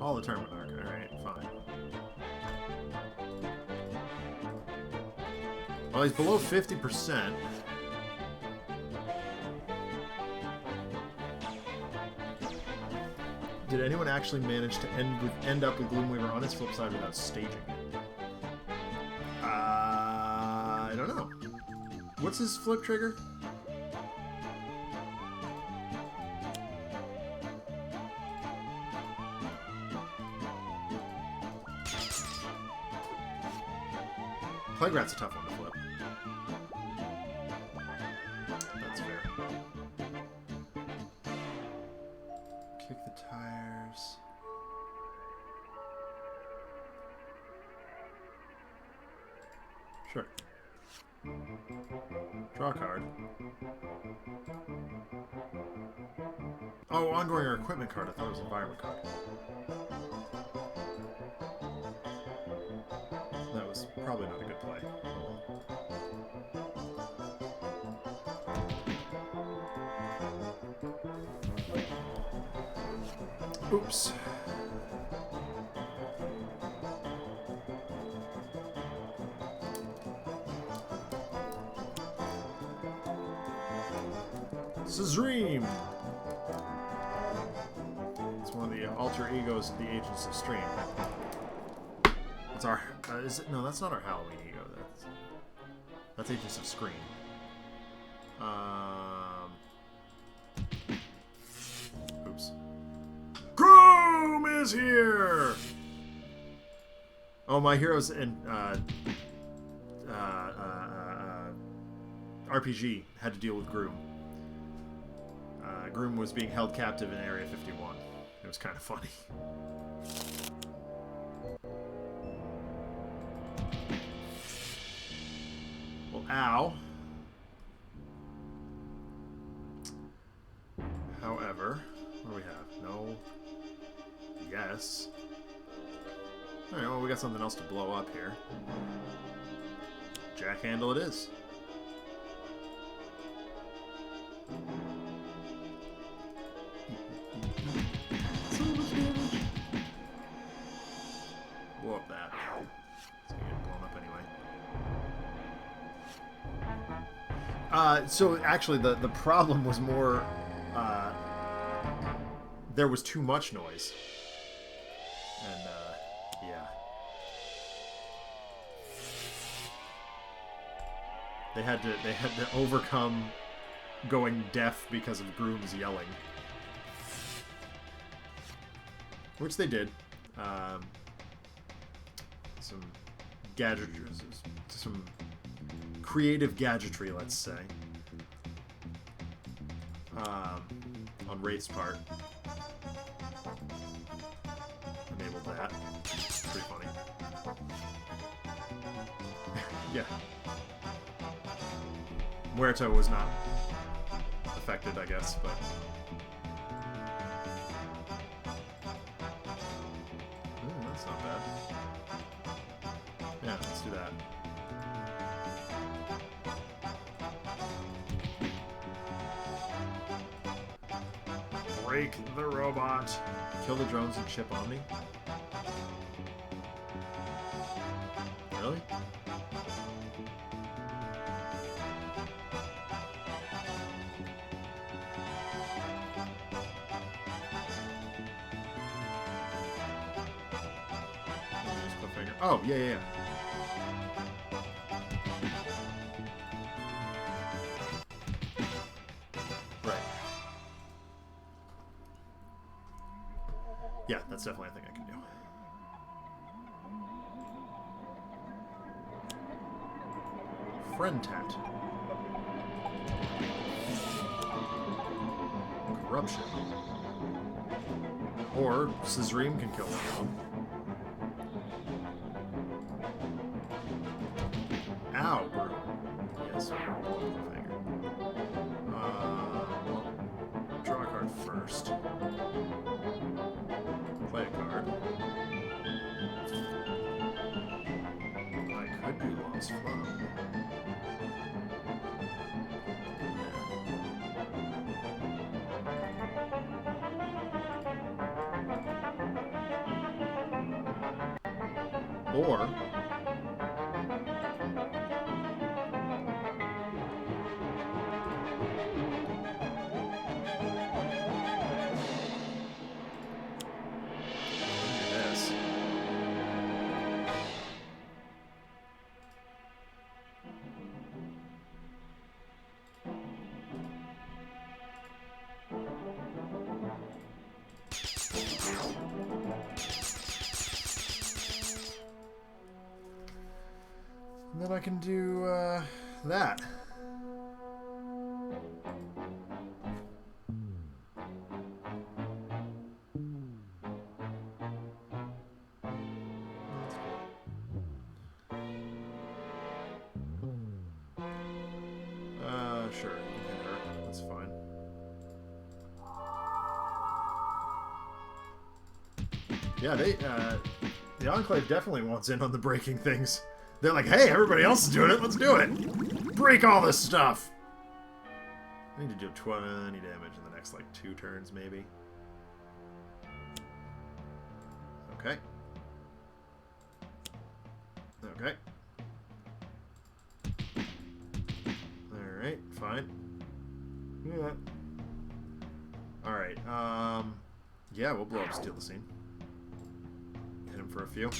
All the tournament arc. Alright, fine. Well, he's below 50%. Did anyone actually manage to end up with Gloomweaver on his flip side without staging it? I don't know. What's his flip trigger? Plague Rat's a tough one to flip. That's fair. Kick the tires. Sure. Draw a card. Oh, ongoing or equipment card. I thought it was an environment card. That was probably not a good play. Oops. Sazream! It's one of the alter egos of the Agents of Stream. It's our... is it? No, that's not our Halloween ego. That's Agents of Scream. Oops. Groom is here! Oh, my heroes in RPG had to deal with Groom. Groom was being held captive in Area 51. It was kind of funny. Well, ow. However, what do we have? No. Yes. Alright, well, we got something else to blow up here. Jackhandle it is. Blow up that. It's gonna get blown up anyway. So actually, the problem was more there was too much noise, and yeah, they had to overcome going deaf because of Groom's yelling, which they did. Some gadgetry, some creative gadgetry, let's say, on Wraith's part. Enabled that. Pretty funny. Yeah. Muerto was not affected, I guess, but... that's not bad. Yeah, let's do that. Break the robot. Kill the drones and chip Omni. Really? Oh, yeah, yeah, yeah. Right. Yeah, that's definitely a thing I can do. Friend tat. Corruption. Or Sazream can kill one of them. Ow, bro. Yes. Well, draw a card first. Play a card. I could do Lost From. Or then I can do that. Sure, you can hit her. That's fine. Yeah, the Enclave definitely wants in on the breaking things. They're like, hey, everybody else is doing it, let's do it! Break all this stuff! I need to do 20 damage in the next, like, 2 turns, maybe. Okay. Okay. Alright, fine. Yeah. Alright, yeah, we'll blow up Steal the Scene. Hit him for a few.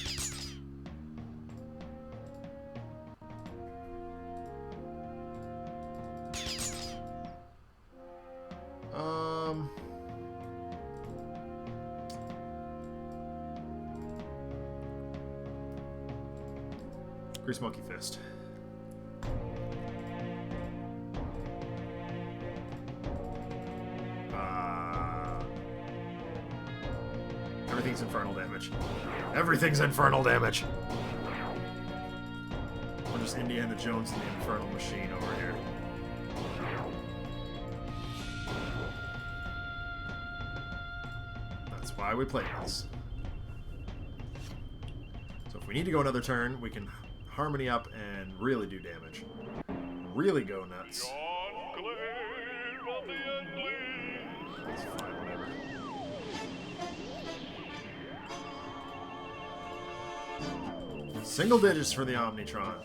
Grease Monkey Fist. Everything's infernal damage. Everything's infernal damage! We're just Indiana Jones and the Infernal Machine over here. That's why we play this. So if we need to go another turn, we can harmony up and really do damage. Really go nuts. That's fine, whatever. Single digits for the Omnitron.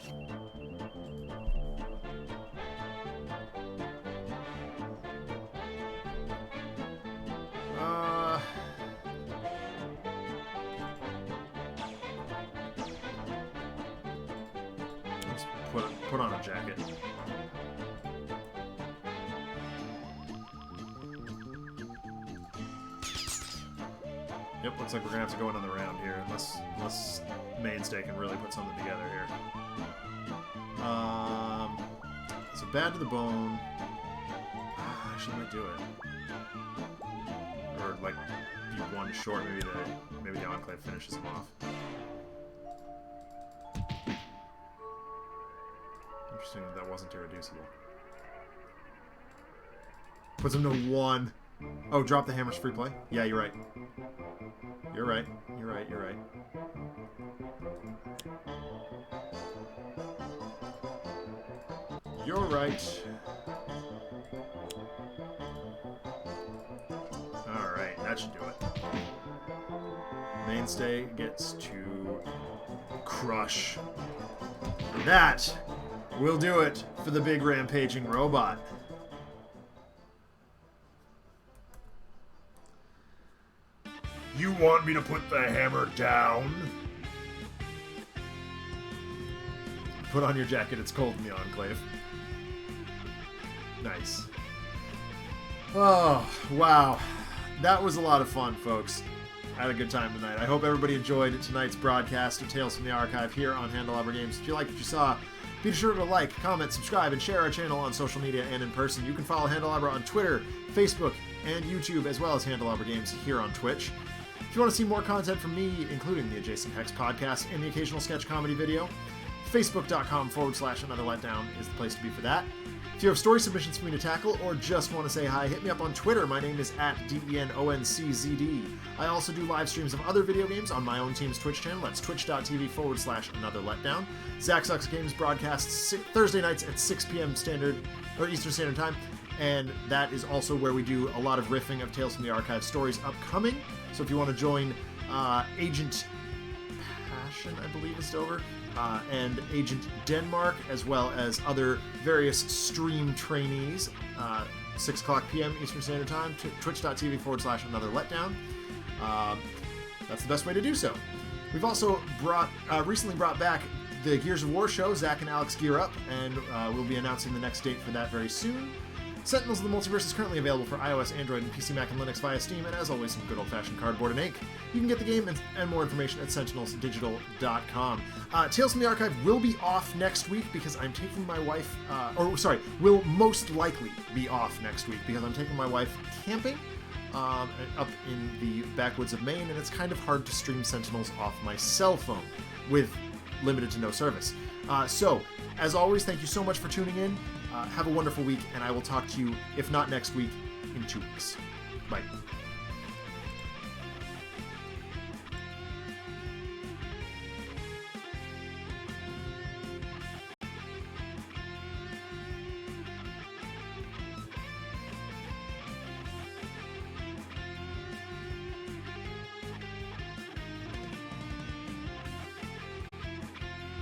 Let's put on a jacket. Yep, looks like we're gonna have to go another round here, unless Mainstay can really put something together here. So bad to the bone. Actually, might do it. Or like be one short. Maybe the Enclave finishes him off. Interesting that wasn't irreducible. Puts him to 1. Oh, drop the hammers, free play? Yeah, you're right. You're right. You're right. You're right. You're right. Alright, that should do it. Mainstay gets to crush. That will do it for the big rampaging robot. You want me to put the hammer down? Put on your jacket, it's cold in the Enclave. Nice. Oh, wow. That was a lot of fun, folks. I had a good time tonight. I hope everybody enjoyed tonight's broadcast of Tales from the Archive here on Handelabra Games. If you liked what you saw, be sure to like, comment, subscribe, and share our channel on social media and in person. You can follow Handelabra on Twitter, Facebook, and YouTube, as well as Handelabra Games here on Twitch. If you want to see more content from me, including the Adjacent Hex podcast and the occasional sketch comedy video, facebook.com/Another Letdown is the place to be for that. If you have story submissions for me to tackle or just want to say hi, hit me up on Twitter. My name is @DENONCZD. I also do live streams of other video games on my own team's Twitch channel. That's twitch.tv/Another Letdown. Zach Sucks Games broadcasts Thursday nights at 6 p.m. Eastern Standard Time. And that is also where we do a lot of riffing of Tales from the Archive stories upcoming. So if you want to join Agent Passion, I believe is over, and Agent Denmark, as well as other various stream trainees, 6 o'clock p.m. Eastern Standard Time, twitch.tv/Another Letdown. That's the best way to do so. We've also recently brought back the Gears of War show. Zach and Alex gear up, and we'll be announcing the next date for that very soon. Sentinels of the Multiverse is currently available for iOS, Android, and PC, Mac, and Linux via Steam, and as always, some good old-fashioned cardboard and ink. You can get the game and more information at sentinelsdigital.com. Tales from the Archive will be off next week because I'm taking my wife, will most likely be off next week because I'm taking my wife camping up in the backwoods of Maine, and it's kind of hard to stream Sentinels off my cell phone with limited to no service. So, as always, thank you so much for tuning in. Have a wonderful week, and I will talk to you, if not next week, in 2 weeks. Bye.